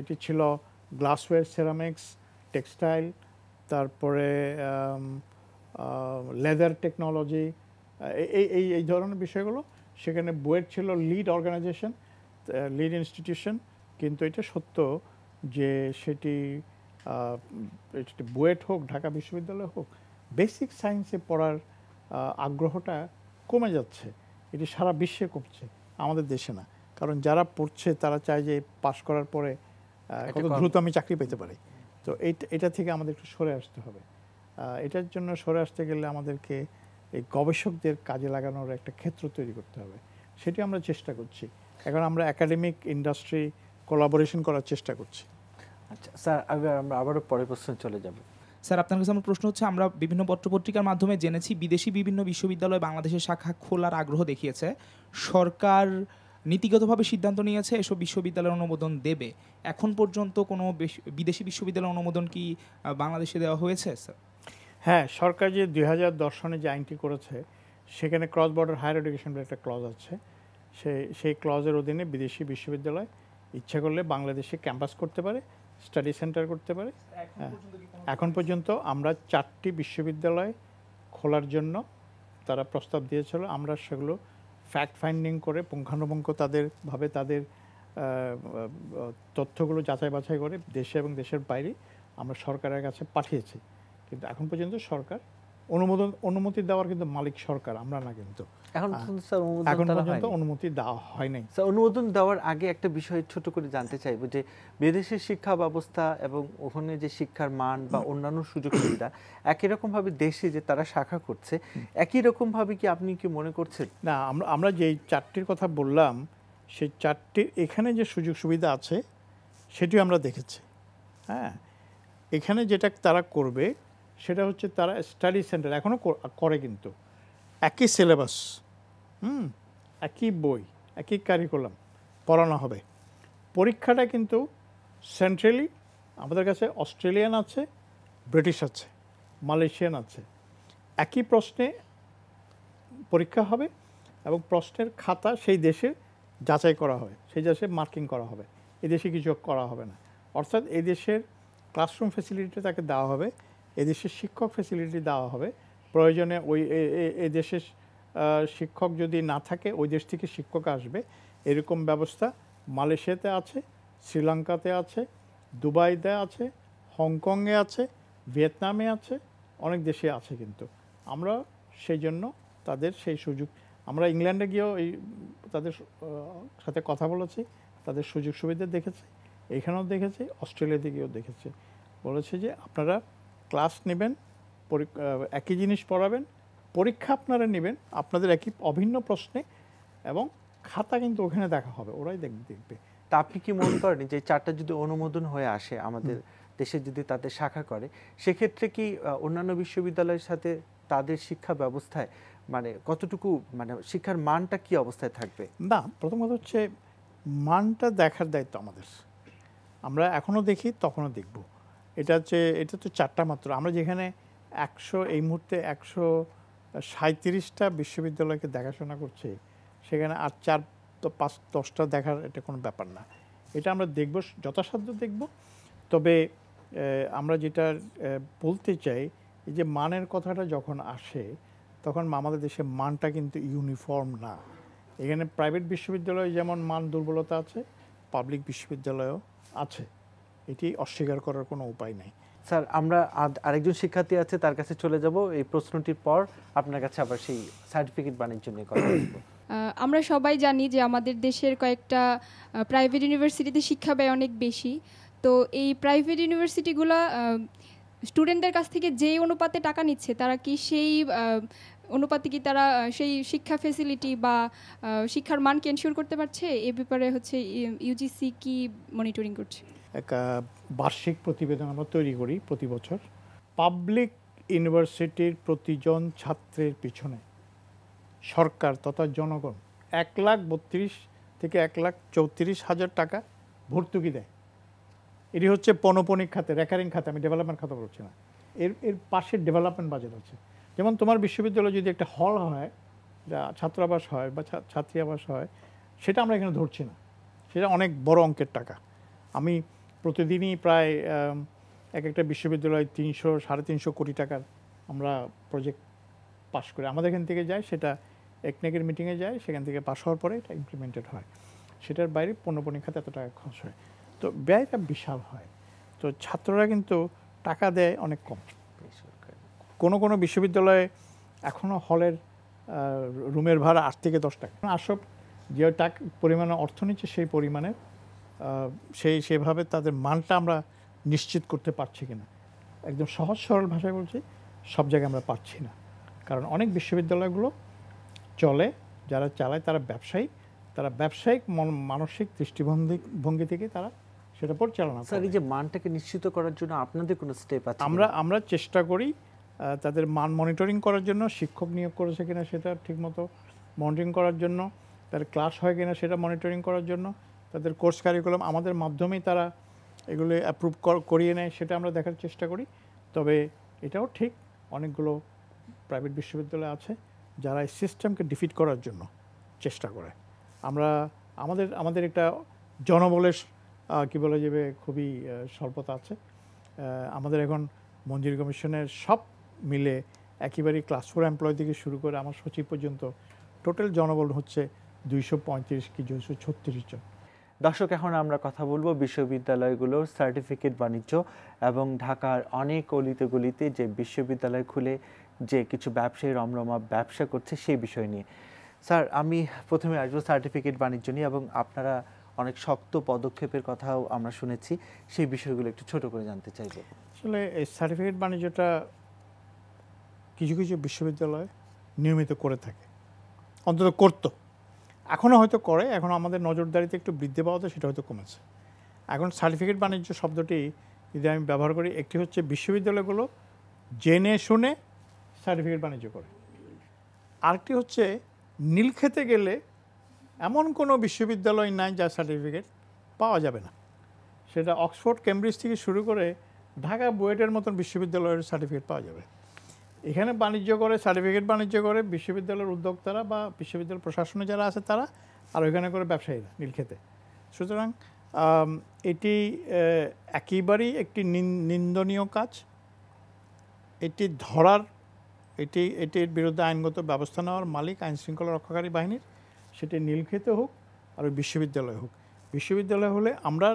S2: এটি ছিল গ্লাসওয়্যার, সেরামিক্স, টেক্সটাইল, তারপরে লেদার টেকনোলজি, এই ধরনের বিষয়গুলো। সেখানে বুয়েট ছিল লিড অর্গানাইজেশন, লিড ইনস্টিটিউশন, কিন্তু এটা সত্য যে সেটি বুয়েট হোক, ঢাকা বিশ্ববিদ্যালয় হোক, বেসিক সায়েন্সে পড়ার আগ্রহটা কমে যাচ্ছে। এটি সারা বিশ্বে কমছে, আমাদের দেশে না। কারণ যারা পড়ছে তারা চায় যে পাশ করার পরে কত দ্রুত আমি চাকরি পেতে পারি। তো এটা থেকে আমাদের একটু সরে আসতে হবে। এটার জন্য সরে আসতে গেলে আমাদেরকে এই গবেষকদের কাজে লাগানোর একটা ক্ষেত্র তৈরি করতে হবে, সেটি আমরা চেষ্টা করছি। এখন আমরা একাডেমিক ইন্ডাস্ট্রি কোলাবোরেশন করার চেষ্টা করছি।
S1: আচ্ছা স্যার, আমরা আবারও পরের প্রশ্ন চলে যাব।
S6: স্যার, আপনার কাছে আমার প্রশ্ন হচ্ছে, আমরা বিভিন্ন পত্রপত্রিকার মাধ্যমে জেনেছি বিদেশি বিভিন্ন বিশ্ববিদ্যালয় বাংলাদেশের শাখা খোলার আগ্রহ দেখিয়েছে। সরকার নীতিগতভাবে সিদ্ধান্ত নিয়েছে এসব বিশ্ববিদ্যালয়ের অনুমোদন দেবে। এখন পর্যন্ত কোনো বিদেশি বিশ্ববিদ্যালয়ের অনুমোদন কি বাংলাদেশে দেওয়া হয়েছে স্যার?
S2: হ্যাঁ, সরকার যে 2010 সনে যে আইনটি করেছে সেখানে ক্রস বর্ডার হায়ার এডুকেশন একটা ক্লজ আছে। সেই ক্লজের অধীনে বিদেশি বিশ্ববিদ্যালয় ইচ্ছা করলে বাংলাদেশে ক্যাম্পাস করতে পারে, স্টাডি সেন্টার করতে পারে। এখন পর্যন্ত আমরা 4টি বিশ্ববিদ্যালয় খোলার জন্য তারা প্রস্তাব দিয়েছিল। আমরা সেগুলো ফ্যাক্ট ফাইন্ডিং করে পুঙ্খানুপুঙ্খ তাদের তথ্যগুলো যাচাই বাছাই করে দেশে এবং দেশের বাইরে আমরা সরকারের কাছে পাঠিয়েছি। কিন্তু এখন পর্যন্ত সরকার অনুমতি দেওয়ার কিন্তু মালিক সরকার, আমরা না। কিন্তু
S1: এখন
S2: পর্যন্ত অনুমতি দেওয়া হয় নাই।
S1: স্যার, অনুমোদন দেওয়ার আগে একটা বিষয় ছোট করে জানতে চাইবো যে বিদেশের শিক্ষা ব্যবস্থা এবং ওখানে যে শিক্ষার মান বা অন্যান্য সুযোগ সুবিধা একই রকম ভাবে দেশে যে তারা শাখা করছে, একই রকম ভাবে কি আপনি কি মনে করছেন?
S2: না, আমরা যেই 4টির কথা বললাম সেই 4টির এখানে যে সুযোগ সুবিধা আছে সেটিও আমরা দেখেছি। হ্যাঁ, এখানে যেটা তারা করবে সেটা হচ্ছে তারা স্টাডি সেন্টার এখনও করে, কিন্তু একই সিলেবাস, একই বই, একই কারিকুলাম পড়ানো হবে। পরীক্ষাটা কিন্তু সেন্ট্রালি আমাদের কাছে অস্ট্রেলিয়ান আছে, ব্রিটিশ আছে, মালয়েশিয়ান আছে। একই প্রশ্নে পরীক্ষা হবে এবং প্রশ্নের খাতা সেই দেশে যাচাই করা হবে, সেই দেশে মার্কিং করা হবে, এদেশে কিছু করা হবে না। অর্থাৎ এই দেশের ক্লাসরুম ফ্যাসিলিটি তাকে দেওয়া হবে, এদেশের শিক্ষক ফ্যাসিলিটি দেওয়া হবে। প্রয়োজনে এই দেশের শিক্ষক যদি না থাকে ওই দেশ থেকে শিক্ষক আসবে, এরকম ব্যবস্থা মালয়েশিয়াতে আছে, শ্রীলঙ্কাতে আছে, দুবাইতে আছে, হংকংয়ে আছে, ভিয়েতনামে আছে, অনেক দেশে আছে। কিন্তু আমরা সেই জন্য তাদের সেই সুযোগ, আমরা ইংল্যান্ডে গিয়েও তাদের সাথে কথা বলেছি, তাদের সুযোগ সুবিধা দেখেছি, এখানেও দেখেছি, অস্ট্রেলিয়াতে গিয়েও দেখেছি। বলেছে যে আপনারা ক্লাস নেবেন, একই জিনিস পড়াবেন, পরীক্ষা আপনারা নেবেন আপনাদের একই অভিন্ন প্রশ্নে, এবং খাতা কিন্তু ওখানে দেখা হবে, ওরাই দেখবে।
S1: তা আপনি কি মনে করেন যে 4টা যদি অনুমোদন হয়ে আসে আমাদের দেশে, যদি তাদের শাখা করে, সেক্ষেত্রে কি অন্যান্য বিশ্ববিদ্যালয়ের সাথে তাদের শিক্ষা ব্যবস্থায় মানে কতটুকু মানে শিক্ষার মানটা কি অবস্থায় থাকবে?
S2: না, প্রথম কথা হচ্ছে মানটা দেখার দায়িত্ব আমাদের। আমরা এখনও দেখি, তখনও দেখব। এটা তো 4টা মাত্র। আমরা যেখানে এই মুহূর্তে 137টা বিশ্ববিদ্যালয়কে দেখাশোনা করছি, সেখানে আর 4-5-10টা দেখার এটা কোনো ব্যাপার না। এটা আমরা দেখব, যথাসাধ্য দেখব। তবে আমরা যেটা বলতে চাই, এই যে মানের কথাটা যখন আসে তখন আমাদের দেশে মানটা কিন্তু ইউনিফর্ম না। এখানে প্রাইভেট বিশ্ববিদ্যালয়ে যেমন মান দুর্বলতা আছে, পাবলিক বিশ্ববিদ্যালয়ও আছে, এটি অস্বীকার করার কোনো উপায় নেই।
S1: স্যার, আমরা আরেকজন শিক্ষার্থী আছে, তার কাছে চলে যাব। এই প্রশ্নটির পর আপনার কাছে আবার সেই সার্টিফিকেট বাণিজ্য নিয়ে কথা বলবো।
S7: আমরা সবাই জানি যে আমাদের দেশের কয়েকটা প্রাইভেট ইউনিভার্সিটিতে শিক্ষা ব্যয় অনেক বেশি। তো এই প্রাইভেট ইউনিভার্সিটিগুলো স্টুডেন্টদের কাছ থেকে যে অনুপাতে টাকা নিচ্ছে, তারা কি সেই অনুপাতে কি তারা সেই শিক্ষা ফ্যাসিলিটি বা শিক্ষার মানকে এনশিওর করতে পারছে? এ ব্যাপারে হচ্ছে ইউজিসি কি মনিটরিং করছে?
S2: একটা বার্ষিক প্রতিবেদন আমরা তৈরি করি প্রতি বছর। পাবলিক ইউনিভার্সিটির প্রতিজন ছাত্রের পিছনে সরকার তথা জনগণ 1,32,000 থেকে 1,34,000 টাকা ভর্তুকি দেয়। এটি হচ্ছে পৌনঃপুনিক খাতে, রেকারিং খাতে, আমি ডেভেলপমেন্ট খাতে বলছি না। এর পাশে ডেভেলপমেন্ট বাজেট আছে। যেমন তোমার বিশ্ববিদ্যালয়ে যদি একটা হল হয়, যা ছাত্রাবাস হয় বা ছাত্রী আবাস হয়, সেটা আমরা এখানে ধরছি না, সেটা অনেক বড় অঙ্কের টাকা। আমি প্রতিদিনই প্রায় একটা বিশ্ববিদ্যালয় 300-350 কোটি টাকার আমরা প্রজেক্ট পাস করি। আমাদের এখান থেকে যায়, সেটা একনেকের মিটিংয়ে যায়, সেখান থেকে পাস হওয়ার পরে এটা ইমপ্লিমেন্টেড হয়। সেটার বাইরে পৌনঃপুনিক খাতে এত টাকা খরচ হয়, তো ব্যয়টা বিশাল হয়। তো ছাত্ররা কিন্তু টাকা দেয় অনেক কম। কোনো বিশ্ববিদ্যালয়ে এখনও হলের রুমের ভাড়া 8 থেকে 10 টাকা। আসব যে টাকা পরিমাণে অর্থ নিচ্ছে, সেই পরিমাণে সেভাবে তাদের মানটা আমরা নিশ্চিত করতে পারছি কিনা। একদম সহজ সরল ভাষায় বলছি, সব জায়গায় আমরা পারছি না। কারণ অনেক বিশ্ববিদ্যালয়গুলো চলে, যারা চালায় তারা ব্যবসায়ী, তারা ব্যবসায়িক মানসিক দৃষ্টিভঙ্গি থেকে তারা সেটা পরিচালনা করে।
S1: স্যার, এই যে মানটাকে নিশ্চিত করার জন্য আপনাদের কোনো স্টেপ আছে?
S2: আমরা চেষ্টা করি তাদের মান মনিটরিং করার জন্য, শিক্ষক নিয়োগ করেছে কিনা সেটা ঠিকমতো মনিটরিং করার জন্য, তার ক্লাস হয় কিনা সেটা মনিটরিং করার জন্য, তাদের কোর্স কারিকুলাম আমাদের মাধ্যমেই তারা এগুলো অ্যাপ্রুভ করিয়ে নেয়, সেটা আমরা দেখার চেষ্টা করি। তবে এটাও ঠিক, অনেকগুলো প্রাইভেট বিশ্ববিদ্যালয় আছে যারা এই সিস্টেমকে ডিফিট করার জন্য চেষ্টা করে। আমাদের একটা জনবলের কি বলা যাবে খুবই স্বল্পতা আছে। আমাদের এখন মঞ্জুরি কমিশনের সব মিলে একেবারেই ক্লাস 4 এমপ্লয় থেকে শুরু করে আমার সচিব পর্যন্ত টোটাল জনবল হচ্ছে 235 কি 236 জন।
S1: দর্শক, এখন আমরা কথা বলবো বিশ্ববিদ্যালয়গুলোর সার্টিফিকেট বাণিজ্য এবং ঢাকার অনেক অলিতে গলিতে যে বিশ্ববিদ্যালয় খুলে যে কিছু ব্যবসায়ী রমরমা ব্যবসা করছে সেই বিষয় নিয়ে। স্যার, আমি প্রথমে আসবো সার্টিফিকেট বাণিজ্য নিয়ে, এবং আপনারা অনেক শক্ত পদক্ষেপের কথাও আমরা শুনেছি, সেই বিষয়গুলো একটু ছোট করে জানতে চাইব।
S2: আসলে এই সার্টিফিকেট বাণিজ্যটা কিছু কিছু বিশ্ববিদ্যালয় নিয়মিত করে থাকে, অন্তত করতো, এখনও হয়তো করে, এখন আমাদের নজরদারিতে একটু বৃদ্ধি পাওয়াতে সেটা হয়তো কমেছে। এখন সার্টিফিকেট বাণিজ্য শব্দটি যদি আমি ব্যবহার করি, একটি হচ্ছে বিশ্ববিদ্যালয়গুলো জেনে শুনে সার্টিফিকেট বাণিজ্য করে, আরেকটি হচ্ছে নীলক্ষেতে গেলে এমন কোনো বিশ্ববিদ্যালয় নাই যার সার্টিফিকেট পাওয়া যাবে না। সেটা অক্সফোর্ড, কেমব্রিজ থেকে শুরু করে ঢাকা বুয়েটের মতন বিশ্ববিদ্যালয়ের সার্টিফিকেট পাওয়া যাবে। এখানে বাণিজ্য করে, সার্টিফিকেট বাণিজ্য করে বিশ্ববিদ্যালয়ের উদ্যোক্তারা বা বিশ্ববিদ্যালয় প্রশাসনে যারা আছে তারা, আর ওইখানে করে ব্যবসায়ীরা নীলক্ষেতে। সুতরাং এটি একেবারেই একটি নিন্দনীয় কাজ। এটি ধরার, এটির বিরুদ্ধে আইনগত ব্যবস্থা নেওয়ার মালিক আইন শৃঙ্খলা রক্ষাকারী বাহিনীর, সেটি নীলক্ষেতে হোক আর বিশ্ববিদ্যালয় হোক। বিশ্ববিদ্যালয় হলে আমরা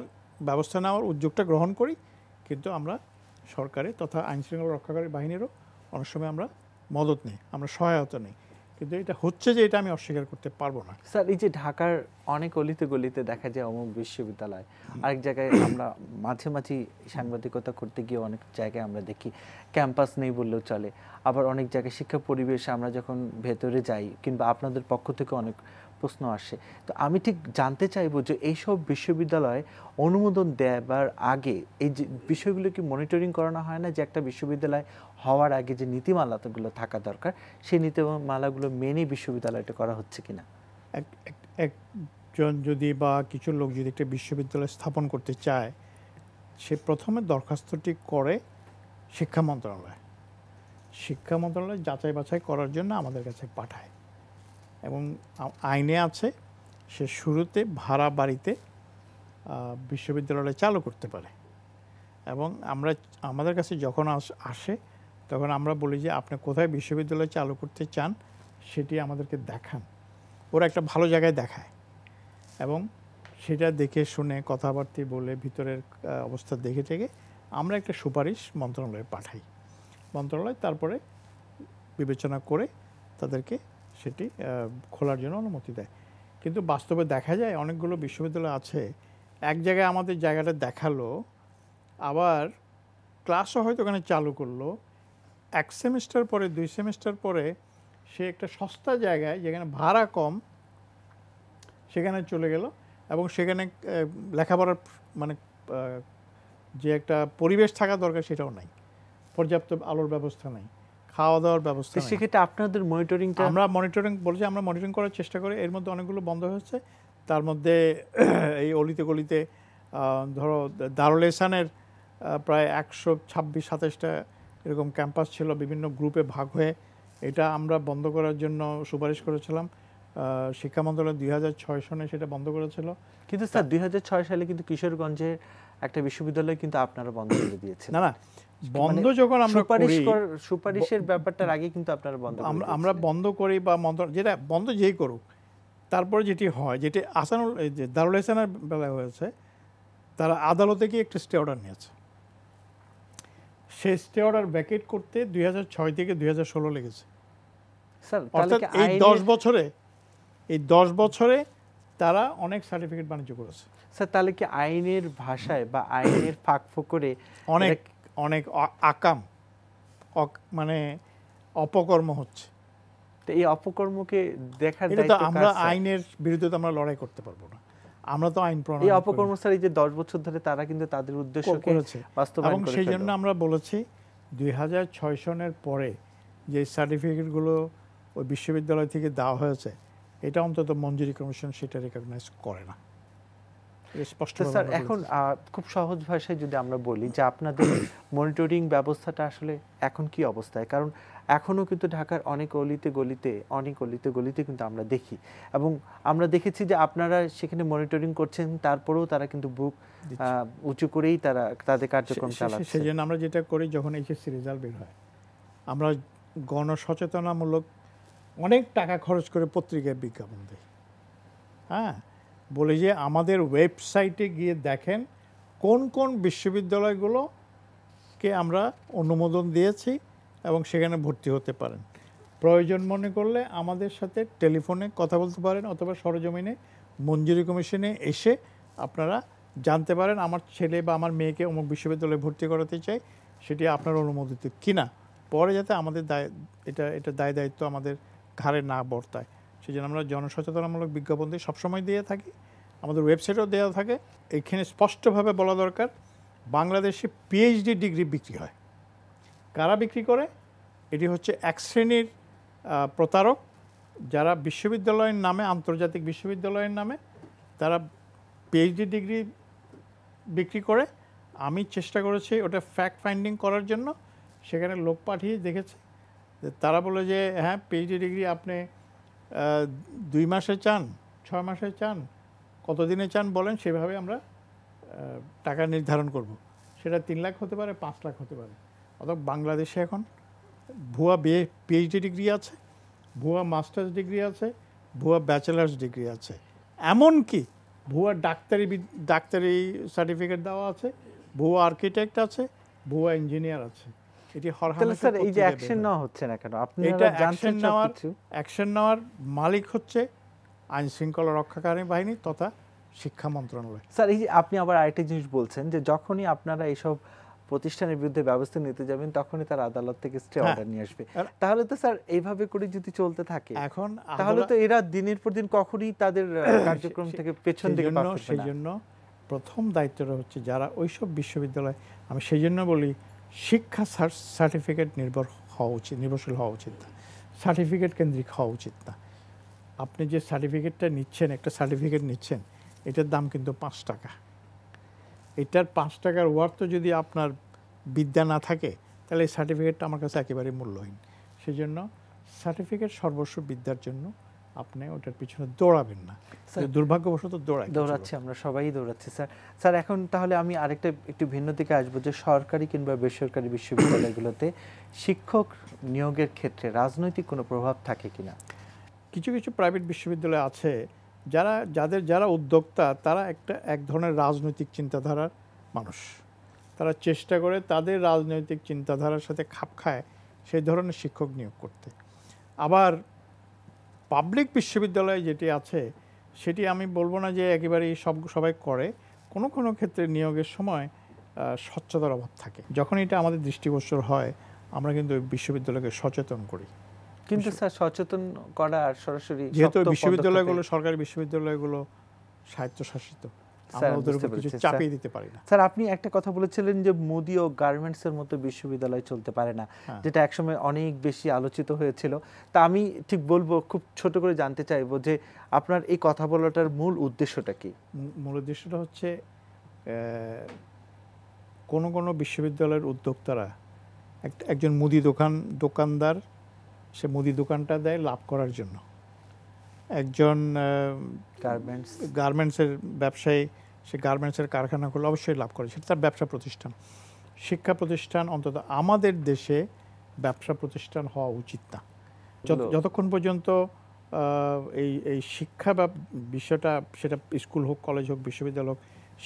S2: ব্যবস্থা নেওয়ার উদ্যোগটা গ্রহণ করি, কিন্তু আমরা সরকারের তথা আইন শৃঙ্খলা রক্ষাকারী বাহিনীরও অনেক সময় আমরা মদত নেই, আমরা সহায়তা নেই, কিন্তু এটা হচ্ছে যে এটা আমি অস্বীকার করতে পারবো না।
S1: স্যার, এই যে ঢাকার অনেক অলিতে গলিতে দেখা যায় অমুক বিশ্ববিদ্যালয়, আরেক জায়গায় আমরা মাঝে মাঝে সাংবাদিকতা করতে গিয়ে অনেক জায়গায় আমরা দেখি ক্যাম্পাস নেই বললেও চলে। আবার অনেক জায়গায় শিক্ষা পরিবেশে আমরা যখন ভেতরে যাই কিংবা আপনাদের পক্ষ থেকে অনেক প্রশ্ন আসে, তো আমি ঠিক জানতে চাইবো যে এইসব বিশ্ববিদ্যালয় অনুমোদন দেবার আগে এই যে বিষয়গুলো কি মনিটরিং করানো হয় না, যে একটা বিশ্ববিদ্যালয় হওয়ার আগে যে নীতিমালাগুলো থাকা দরকার সেই নীতিমালাগুলো মেনে বিশ্ববিদ্যালয়টা করা হচ্ছে কিনা?
S2: একজন যদি বা কিছু লোক যদি একটা বিশ্ববিদ্যালয় স্থাপন করতে চায়, সে প্রথমে দরখাস্তটি করে শিক্ষা মন্ত্রণালয়। শিক্ষা মন্ত্রণালয় যাচাই বাছাই করার জন্য আমাদের কাছে পাঠায়, এবং আইনে আছে সে শুরুতে ভাড়া বাড়িতে বিশ্ববিদ্যালয়টা চালু করতে পারে। এবং আমাদের কাছে যখন আসে তখন আমরা বলি যে আপনি কোথায় বিশ্ববিদ্যালয় চালু করতে চান সেটি আমাদেরকে দেখান। ওরা একটা ভালো জায়গায় দেখায়, এবং সেটা দেখে শুনে কথাবার্তা বলে ভিতরের অবস্থা দেখে থেকে আমরা একটা সুপারিশ মন্ত্রণালয়ে পাঠাই। মন্ত্রণালয় তারপরে বিবেচনা করে তাদেরকে সেটি খোলার জন্য অনুমতি দেয়। কিন্তু বাস্তবে দেখা যায় অনেকগুলো বিশ্ববিদ্যালয় আছে, এক জায়গায় আমাদের জায়গাটা দেখালো, আবার ক্লাসও হয়তো ওখানে চালু করলো, 1 সেমিস্টার পরে 2 সেমিস্টার পরে সে একটা সস্তা জায়গায় যেখানে ভাড়া কম সেখানে চলে গেল, এবং সেখানে লেখাপড়ার মানে যে একটা পরিবেশ থাকা দরকার সেটাও নাই, পর্যাপ্ত আলোর ব্যবস্থা নাই, খাওয়া দাওয়ার ব্যবস্থা নেই।
S1: সেক্ষেত্রে আপনাদের মনিটরিংটা?
S2: আমরা মনিটরিং করার চেষ্টা করি। এর মধ্যে অনেকগুলো বন্ধ হয়েছে, তার মধ্যে এই অলিতে গলিতে ধরো দারুল এহসানের প্রায় 126-27টা এরকম ক্যাম্পাস ছিল বিভিন্ন গ্রুপে ভাগ হয়ে, এটা আমরা বন্ধ করার জন্য সুপারিশ করেছিলাম। শিক্ষা মন্ত্রণালয় 2006 সনে সেটা বন্ধ করেছিল।
S1: কিন্তু স্যার 2006 সালে কিন্তু কিশোরগঞ্জের একটা বিশ্ববিদ্যালয় কিন্তু আপনারা বন্ধ করে দিয়েছেন।
S2: না বন্ধ যখন আমরা
S1: সুপারিশের ব্যাপারটার আগে কিন্তু আপনারা বন্ধ করি,
S2: আমরা বন্ধ করি বা যেটা বন্ধ যেই করুক, তারপরে যেটি হয়, যেটি আসানুল যে দারুল এহসানের বেলায় হয়েছে, তারা আদালতে গিয়ে একটা স্টে অর্ডার নিয়েছে। সেই স্টে অর্ডার ভ্যাকেট করতে 2006 থেকে 2016 লেগেছে।
S1: স্যার
S2: অর্থাৎ এই 10 বছরে তারা অনেক সার্টিফিকেট বাণিজ্য করেছে।
S1: স্যার তাহলে কি আইনের ভাষায় বা আইনের ফাঁক ফোকরে
S2: অনেক আকাম, মানে অপকর্ম হচ্ছে।
S1: তো এই অপকর্মকে দেখার
S2: এটা তো
S1: দায়িত্ব
S2: আমরা
S1: কার, স্যার?
S2: আইনের বিরুদ্ধে তো আমরা লড়াই করতে পারবো না, আমরা তো আইন
S1: এই
S2: প্রণয়ন
S1: অপকর্ম স্যার এই যে 10 বছর ধরে তারা কিন্তু তাদের উদ্দেশ্যকে
S2: করেছে
S1: বাস্তবায়ন
S2: এবং
S1: করে
S2: সেই
S1: ফেললো।
S2: জন্য আমরা বলেছি 2006 সনের পরে যে সার্টিফিকেটগুলো ওই বিশ্ববিদ্যালয় থেকে দেওয়া হয়েছে এটা অন্তত মঞ্জুরি কমিশন সেটা রেকগনাইজ করে না। এটা
S1: তো
S2: স্পষ্টভাবে
S1: স্যার
S2: আমরা
S1: এখন
S2: বলেছি।
S1: খুব সহজ ভাষায় যদি আমরা বলি যে আপনাদের মনিটরিং ব্যবস্থাটা আসলে এখন কি অবস্থায়, কারণ এখনো কিন্তু ঢাকার অনেক অলিতে গলিতে কিন্তু আমরা দেখি এবং আমরা দেখেছি যে আপনারা সেখানে মনিটরিং করছেন, তারপরেও তারা কিন্তু বুক উঁচু করেই তারা তাদের কার্যক্রম চালাচ্ছে।
S2: সেই জন্য আমরা যেটা করি যখন এইচএসসি রেজাল্ট বের হয় আমরা গণসচেতনামূলক অনেক টাকা খরচ করে পত্রিকায় বিজ্ঞাপন দিই। হ্যাঁ, বলে যে আমাদের ওয়েবসাইটে গিয়ে দেখেন কোন কোন বিশ্ববিদ্যালয়গুলোকে আমরা অনুমোদন দিয়েছি এবং সেখানে ভর্তি হতে পারেন। প্রয়োজন মনে করলে আমাদের সাথে টেলিফোনে কথা বলতে পারেন অথবা সরজমিনে মঞ্জুরি কমিশনে এসে আপনারা জানতে পারেন আমার ছেলে বা আমার মেয়েকে অমুক বিশ্ববিদ্যালয়ে ভর্তি করাতে চাই, সেটি আপনার অনুমোদিত কিনা। পরে যাতে আমাদের এটা দায় দায়িত্ব আমাদের ঘাড়ে না বর্তায় সেই জন্য আমরা জনসচেতনামূলক বিজ্ঞাপন দিয়ে সবসময় দিয়ে থাকি, আমাদের ওয়েবসাইটেও দেওয়া থাকে। এইখানে স্পষ্টভাবে বলা দরকার বাংলাদেশে পিএইচডি ডিগ্রি বিক্রি হয়। কারা বিক্রি করে? এটি হচ্ছে এক শ্রেণীর প্রতারক যারা বিশ্ববিদ্যালয়ের নামে, আন্তর্জাতিক বিশ্ববিদ্যালয়ের নামে তারা পিএইচডি ডিগ্রি বিক্রি করে। আমি চেষ্টা করেছি ওটা ফ্যাক্ট ফাইন্ডিং করার জন্য, সেখানে লোক পাঠিয়ে দেখেছি তারা বলে যে হ্যাঁ পিএইচডি ডিগ্রি আপনি 2 মাসে চান, 6 মাসে চান, কতদিনে চান বলেন, সেভাবে আমরা টাকা নির্ধারণ করব। সেটা 3 লাখ হতে পারে, 5 লাখ হতে পারে। অর্থাৎ বাংলাদেশে এখন ভুয়া পিএইচডি ডিগ্রি আছে, ভুয়া মাস্টার্স ডিগ্রি আছে, ভুয়া ব্যাচেলার্স ডিগ্রি আছে, এমনকি ভুয়া ডাক্তারি সার্টিফিকেট দেওয়া আছে, ভুয়া আর্কিটেক্ট আছে, ভুয়া ইঞ্জিনিয়ার আছে। এটি
S1: তাহলে স্যার এই যে অ্যাকশন নেওয়া হচ্ছে না কেন? আপনারা জানছেন সবকিছু।
S2: অ্যাকশন নেওয়ার মালিক হচ্ছে আইন শৃঙ্খলা রক্ষাকারী বাহিনী তথা শিক্ষা মন্ত্রণালয়।
S1: স্যার এই যে আপনি আবার আরেকটা জিনিস বলছেন যে যখনই আপনারা এইসব প্রতিষ্ঠানের বিরুদ্ধে ব্যবস্থা নিতে যাবেন তখনই তারা আদালত থেকে স্টে অর্ডার নিয়ে আসবে। তাহলে তো স্যার এইভাবে করে যদি চলতে থাকে
S2: এখন
S1: তাহলে তো এরা দিনের পর দিন কখনই তাদের কার্যক্রম থেকে পেছন দিকে পা ফেলবে না।
S2: সেই জন্য প্রথম দায়িত্বটা হচ্ছে যারা ওইসব বিশ্ববিদ্যালয়, আমি সেই জন্য বলি শিক্ষা সার্টিফিকেট নির্ভরশীল হওয়া উচিত না, সার্টিফিকেট কেন্দ্রিক হওয়া উচিত না। আপনি যে সার্টিফিকেটটা নিচ্ছেন, একটা সার্টিফিকেট নিচ্ছেন, এটার দাম কিন্তু 5 টাকা। এটার 5 টাকার ওয়ার্থ যদি আপনার বিদ্যা না থাকে তাহলে এই সার্টিফিকেটটা আমার কাছে একেবারে মূল্যহীন। সেই জন্য সার্টিফিকেট সর্বস্ব বিদ্যার জন্য আপনি ওটার পিছনে দৌড়াবেন না। দুর্ভাগ্যবশত
S1: দৌড়াচ্ছি, আমরা সবাই দৌড়াচ্ছি স্যার। স্যার এখন তাহলে আমি আরেকটা একটু ভিন্ন দিকে আসবো যে সরকারি কিংবা বেসরকারি বিশ্ববিদ্যালয়গুলোতে শিক্ষক নিয়োগের ক্ষেত্রে রাজনৈতিক কোনো প্রভাব থাকে কিনা?
S2: কিছু কিছু প্রাইভেট বিশ্ববিদ্যালয় আছে যারা উদ্যোক্তা, তারা এক ধরনের রাজনৈতিক চিন্তাধারার মানুষ। তারা চেষ্টা করে তাদের রাজনৈতিক চিন্তাধারার সাথে খাপ খায় সেই ধরনের শিক্ষক নিয়োগ করতে। আবার পাবলিক বিশ্ববিদ্যালয় যেটি আছে সেটি আমি বলবো না যে একেবারেই সবাই করে, কোনো কোনো ক্ষেত্রে নিয়োগের সময় স্বচ্ছতার অভাব থাকে। যখন এটা আমাদের দৃষ্টিগোচর হয় আমরা কিন্তু বিশ্ববিদ্যালয়কে সচেতন করি।
S1: কিন্তু স্যার সচেতন করা আর সরাসরি
S2: যেহেতু বিশ্ববিদ্যালয়গুলো, সরকারি বিশ্ববিদ্যালয়গুলো স্বায়ত্তশাসিত, আমরা ওদের উপর কিছু চাপিয়ে দিতে পারি না।
S1: স্যার আপনি একটা কথা বলেছিলেন যে মুদি ও গার্মেন্টসের মতো বিশ্ববিদ্যালয় চলতে পারে না, যেটা একসময় অনেক বেশি আলোচিত হয়েছিল। তা আমি ঠিক বলবো, খুব ছোট করে জানতে চাইবো যে আপনার এই কথা বলাটার মূল উদ্দেশ্যটা কি?
S2: মূল উদ্দেশ্যটা হচ্ছে কোনো বিশ্ববিদ্যালয়ের উদ্যোক্তারা একজন মুদি দোকানদার, সে মুদি দোকানটা দেয় লাভ করার জন্য। একজন গার্মেন্টসের ব্যবসায়ী, সে গার্মেন্টসের কারখানা করলে অবশ্যই লাভ করে, সেটা তার ব্যবসা প্রতিষ্ঠান। শিক্ষা প্রতিষ্ঠান অন্তত আমাদের দেশে ব্যবসা প্রতিষ্ঠান হওয়া উচিত না। যতক্ষণ পর্যন্ত এই শিক্ষা বিষয়টা, সেটা স্কুল হোক, কলেজ হোক, বিশ্ববিদ্যালয় হোক,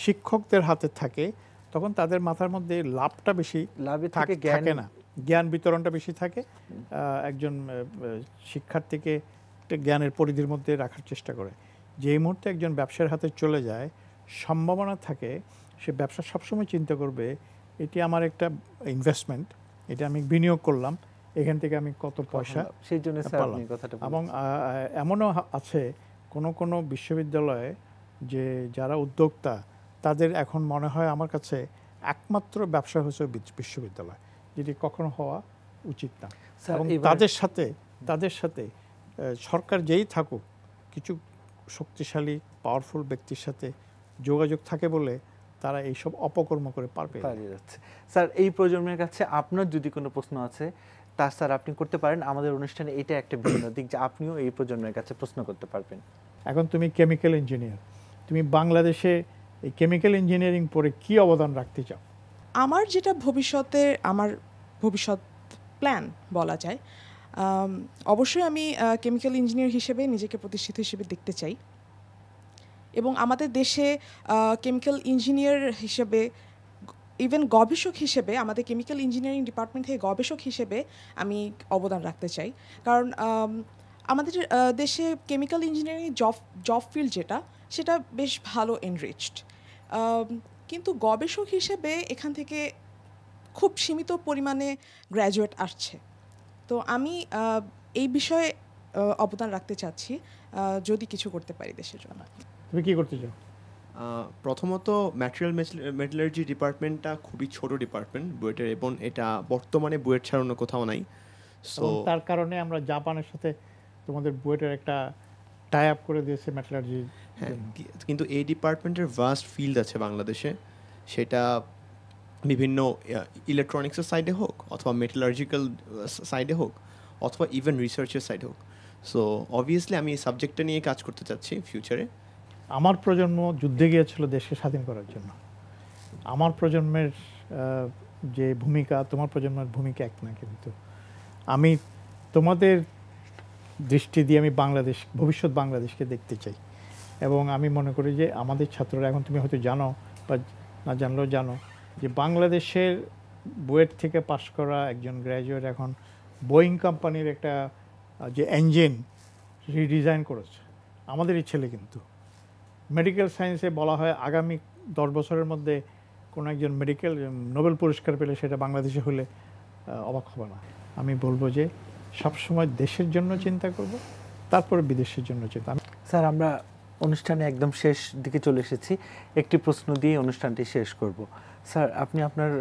S2: শিক্ষকদের হাতে থাকে, তখন তাদের মাথার মধ্যে লাভটা বেশি থাকে না, জ্ঞান বিতরণটা বেশি থাকে। একজন শিক্ষার্থীকে জ্ঞানের পরিধির মধ্যে রাখার চেষ্টা করে। যেই মুহূর্তে একজন ব্যবসার হাতে চলে যায়, সম্ভাবনা থাকে সে ব্যবসা সবসময় চিন্তা করবে এটি আমার একটা ইনভেস্টমেন্ট, এটা আমি বিনিয়োগ করলাম, এখান থেকে আমি কত পয়সা
S1: সেই জন্য স্যার
S2: পেলাম।
S1: আপনি কথাটা
S2: এবং
S1: বলেছেন।
S2: এমনও আছে কোনো বিশ্ববিদ্যালয়ে যে যারা উদ্যোক্তা তাদের এখন মনে হয় আমার কাছে একমাত্র ব্যবসা হচ্ছে বিশ্ববিদ্যালয়, যেটি কখনো হওয়া উচিত না।
S1: স্যার,
S2: এবং
S1: এবার-
S2: তাদের সাথে সরকার যেই থাকুক কিছু শক্তিশালী পাওয়ারফুল ব্যক্তির সাথে যোগাযোগ থাকে বলে তারা এইসব অপকর্ম করে পারবে।
S1: পালিয়ে যাচ্ছে। স্যার, এই প্রজন্মের কাছে আপনার যদি কোনো প্রশ্ন আছে তা স্যার আপনি করতে পারেন। আমাদের অনুষ্ঠানে এটা একটা ভিন্ন দিক যে আপনিও এই প্রজন্মের কাছে প্রশ্ন করতে পারবেন।
S2: এখন তুমি কেমিক্যাল ইঞ্জিনিয়ার, তুমি বাংলাদেশে এই কেমিক্যাল ইঞ্জিনিয়ারিং পড়ে কি অবদান রাখতে চাও?
S4: আমার ভবিষ্যৎ প্ল্যান বলা যায়, অবশ্যই আমি কেমিক্যাল ইঞ্জিনিয়ার হিসেবে নিজেকে প্রতিষ্ঠিত হিসেবে দেখতে চাই এবং আমাদের দেশে কেমিক্যাল ইঞ্জিনিয়ার হিসেবে ইভেন গবেষক হিসেবে আমাদের কেমিক্যাল ইঞ্জিনিয়ারিং ডিপার্টমেন্ট থেকে গবেষক হিসেবে আমি অবদান রাখতে চাই। কারণ আমাদের দেশে কেমিক্যাল ইঞ্জিনিয়ারিং জব ফিল্ড সেটা বেশ ভালো এনরিচড, কিন্তু গবেষক হিসেবে এখান থেকে খুব সীমিত পরিমাণে গ্র্যাজুয়েট আসছে। তো আমি এই বিষয়ে অবদান রাখতে চাচ্ছি যদি কিছু করতে পারি দেশের জন্য।
S2: তুমি কি করতে চাও?
S5: প্রথমত ম্যাটেরিয়াল মেটালার্জি ডিপার্টমেন্টটা খুবই ছোট ডিপার্টমেন্ট বুয়েটের, এবং এটা বর্তমানে বুয়েট ছাড়া অন্য কোথাও নাই। সো
S2: তার কারণে আমরা জাপানের সাথে তোমাদের বুয়েটের একটা টাই আপ করে দিয়েছে মেটালার্জি।
S5: হ্যাঁ, কিন্তু এই ডিপার্টমেন্টের ভাস্ট ফিল্ড আছে বাংলাদেশে, সেটা বিভিন্ন ইলেকট্রনিক্সের সাইডে হোক অথবা মেটালার্জিক্যাল সাইডে হোক অথবা ইভেন রিসার্চের সাইডে হোক। সো অবভিয়াসলি আমি এই সাবজেক্টটা নিয়ে কাজ করতে চাচ্ছি ফিউচারে।
S2: আমার প্রজন্ম যুদ্ধে গিয়েছিল দেশকে স্বাধীন করার জন্য। আমার প্রজন্মের যে ভূমিকা তোমার প্রজন্মের ভূমিকা এক না, কিন্তু আমি তোমাদের দৃষ্টি দিয়ে আমি ভবিষ্যৎ বাংলাদেশকে দেখতে চাই। এবং আমি মনে করি যে আমাদের ছাত্ররা, এখন তুমি হয়তো জানো বা না জানলেও জানো, যে বাংলাদেশের বুয়েট থেকে পাশ করা একজন গ্র্যাজুয়েট এখন বোয়িং কোম্পানির একটা যে ইঞ্জিন রিডিজাইন করেছে আমাদেরই ছেলে। কিন্তু মেডিকেল সায়েন্সে বলা হয় আগামী 10 বছরের মধ্যে কোনো একজন মেডিকেল নোবেল পুরস্কার পেলে সেটা বাংলাদেশে হলে অবাক হবে না। আমি বলবো যে সবসময় দেশের জন্য চিন্তা করব, তারপরে বিদেশের জন্য চিন্তা।
S1: স্যার, আমরা অনুষ্ঠানে একদম শেষ দিকে চলে এসেছি। একটি প্রশ্ন দিয়ে অনুষ্ঠানটি শেষ করব। স্যার, আপনি আপনার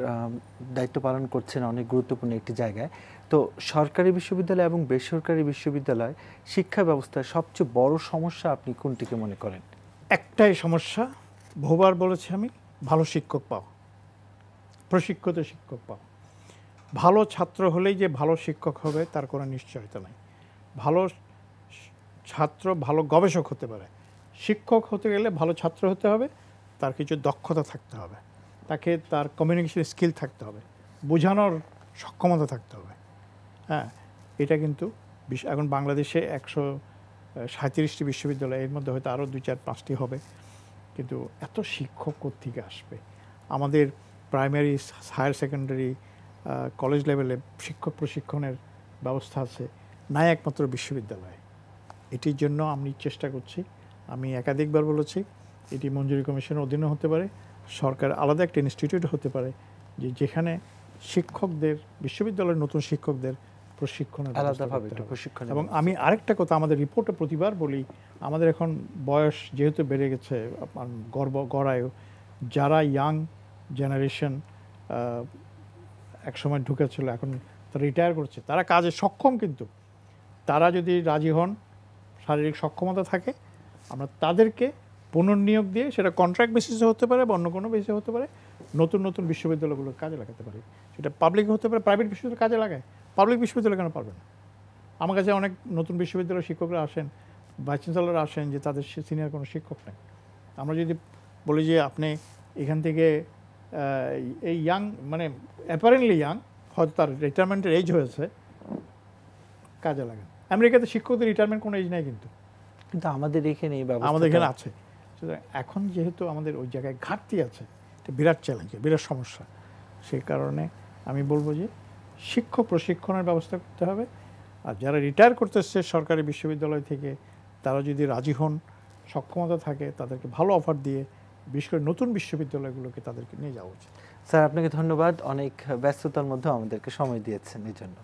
S1: দায়িত্ব পালন করছেন অনেক গুরুত্বপূর্ণ একটি জায়গায়। তো সরকারি বিশ্ববিদ্যালয় এবং বেসরকারি বিশ্ববিদ্যালয় শিক্ষা ব্যবস্থায় সবচেয়ে বড় সমস্যা আপনি কোনটিকে মনে করেন?
S2: একটাই সমস্যা, বহুবার বলেছি আমি, ভালো শিক্ষক পাও, প্রশিক্ষিত শিক্ষক পাও। ভালো ছাত্র হলেই যে ভালো শিক্ষক হবে তার কোনো নিশ্চয়তা নাই। ভালো ছাত্র ভালো গবেষক হতে পারে, শিক্ষক হতে গেলে ভালো ছাত্র হতে হবে, তার কিছু দক্ষতা থাকতে হবে, তাকে তার কমিউনিকেশন স্কিল থাকতে হবে, বোঝানোর সক্ষমতা থাকতে হবে। হ্যাঁ, এটা কিন্তু এখন বাংলাদেশে 137টি বিশ্ববিদ্যালয়, এর মধ্যে হয়তো আরও 2-4-5টি হবে, কিন্তু এত শিক্ষক কোত্থেকে আসবে? আমাদের প্রাইমারি, হায়ার সেকেন্ডারি, কলেজ লেভেলে শিক্ষক প্রশিক্ষণের ব্যবস্থা আছে নাই একমাত্র বিশ্ববিদ্যালয়ে। এটির জন্য আমি চেষ্টা করছি। আমি একাধিকবার বলেছি এটি মঞ্জুরি কমিশনের অধীনে হতে পারে, সরকার আলাদা একটা ইনস্টিটিউট হতে পারে যেখানে শিক্ষকদের, বিশ্ববিদ্যালয়ের নতুন শিক্ষকদের প্রশিক্ষণের
S1: আলাদাভাবে প্রশিক্ষণ।
S2: এবং আমি আরেকটা কথা আমাদের রিপোর্টে প্রতিবার বলি, আমাদের এখন বয়স যেহেতু বেড়ে গেছে, গড়ায় যারা ইয়াং জেনারেশন একসময় ঢুকেছিল এখন তারা রিটায়ার করছে, তারা কাজে সক্ষম, কিন্তু তারা যদি রাজি হন, শারীরিক সক্ষমতা থাকে, আমরা তাদেরকে পুনর্নিয়োগ দিয়ে, সেটা কন্ট্রাক্ট বেসিসে হতে পারে বা অন্য কোনো বেসিসে হতে পারে, নতুন নতুন বিশ্ববিদ্যালয়গুলোর কাজে লাগাতে পারি। সেটা পাবলিক হতে পারে, প্রাইভেট বিশ্ববিদ্যালয় কাজে লাগায়, পাবলিক বিশ্ববিদ্যালয় কেন পারবে না? আমার কাছে অনেক নতুন বিশ্ববিদ্যালয়ের শিক্ষকরা আসেন, ভাইস চ্যান্সেলররা আসেন, যে তাদের সিনিয়র কোনো শিক্ষক নেই। আমরা যদি বলি যে আপনি এখান থেকে এই ইয়াং, মানে অ্যাপারেন্টলি ইয়াং, হয়তো তার রিটায়ারমেন্টের এজ হয়েছে, কাজে লাগান। আমেরিকাতে শিক্ষকদের রিটায়ারমেন্ট কোনো এজ নেই, কিন্তু
S1: আমাদের এখানে
S2: আমাদের এখানে আছে। সুতরাং এখন যেহেতু আমাদের ওই জায়গায় ঘাটতি আছে, এটা বিরাট চ্যালেঞ্জ, বিরাট সমস্যা। সেই কারণে আমি বলবো যে শিক্ষক প্রশিক্ষণের ব্যবস্থা করতে হবে। আর যারা রিটায়ার করতেছে সরকারি বিশ্ববিদ্যালয় থেকে, তারা যদি রাজি হন, সক্ষমতা থাকে, তাদেরকে ভালো অফার দিয়ে বিশেষ করে নতুন বিশ্ববিদ্যালয়গুলোকে তাদেরকে নিয়ে যাওয়া উচিত।
S1: স্যার, আপনাকে ধন্যবাদ, অনেক ব্যস্ততার মধ্যে আমাদেরকে সময় দিয়েছেন এই জন্য।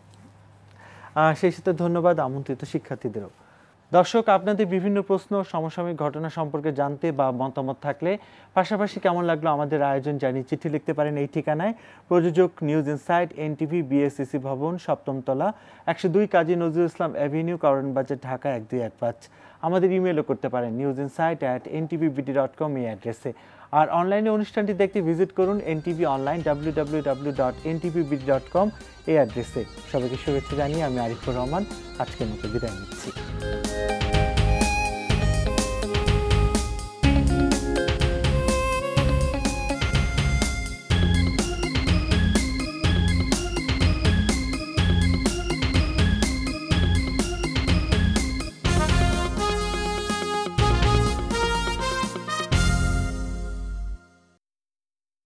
S1: সেই সাথে ধন্যবাদ আমন্ত্রিত শিক্ষার্থীদেরও। দর্শক, আপনাদের বিভিন্ন প্রশ্ন সমসাময়িক ঘটনা সম্পর্কে জানতে বা মতামত থাকলে, পাশাপাশি কেমন লাগলো আমাদের আয়োজন জানিয়ে চিঠি লিখতে পারেন এই ঠিকানায়। প্রযোজক নিউজ ইনসাইট, এনটিভি, বিএসসিসি ভবন, 7ম তলা, 102 কাজী নজরুল ইসলাম অ্যাভিনিউ, কারওয়ানবাজার, ঢাকা 1215। আমাদের ইমেলও করতে পারেন newsinsight@ntvbd.com এই অ্যাড্রেসে। আর অনলাইনে অনুষ্ঠানটি দেখতে ভিজিট করুন এনটিভি অনলাইন www.ntvbd.com এই অ্যাড্রেসে। সবাইকে শুভেচ্ছা জানিয়ে আমি আরিফুর রহমান আজকের মতো বিদায় নিচ্ছি।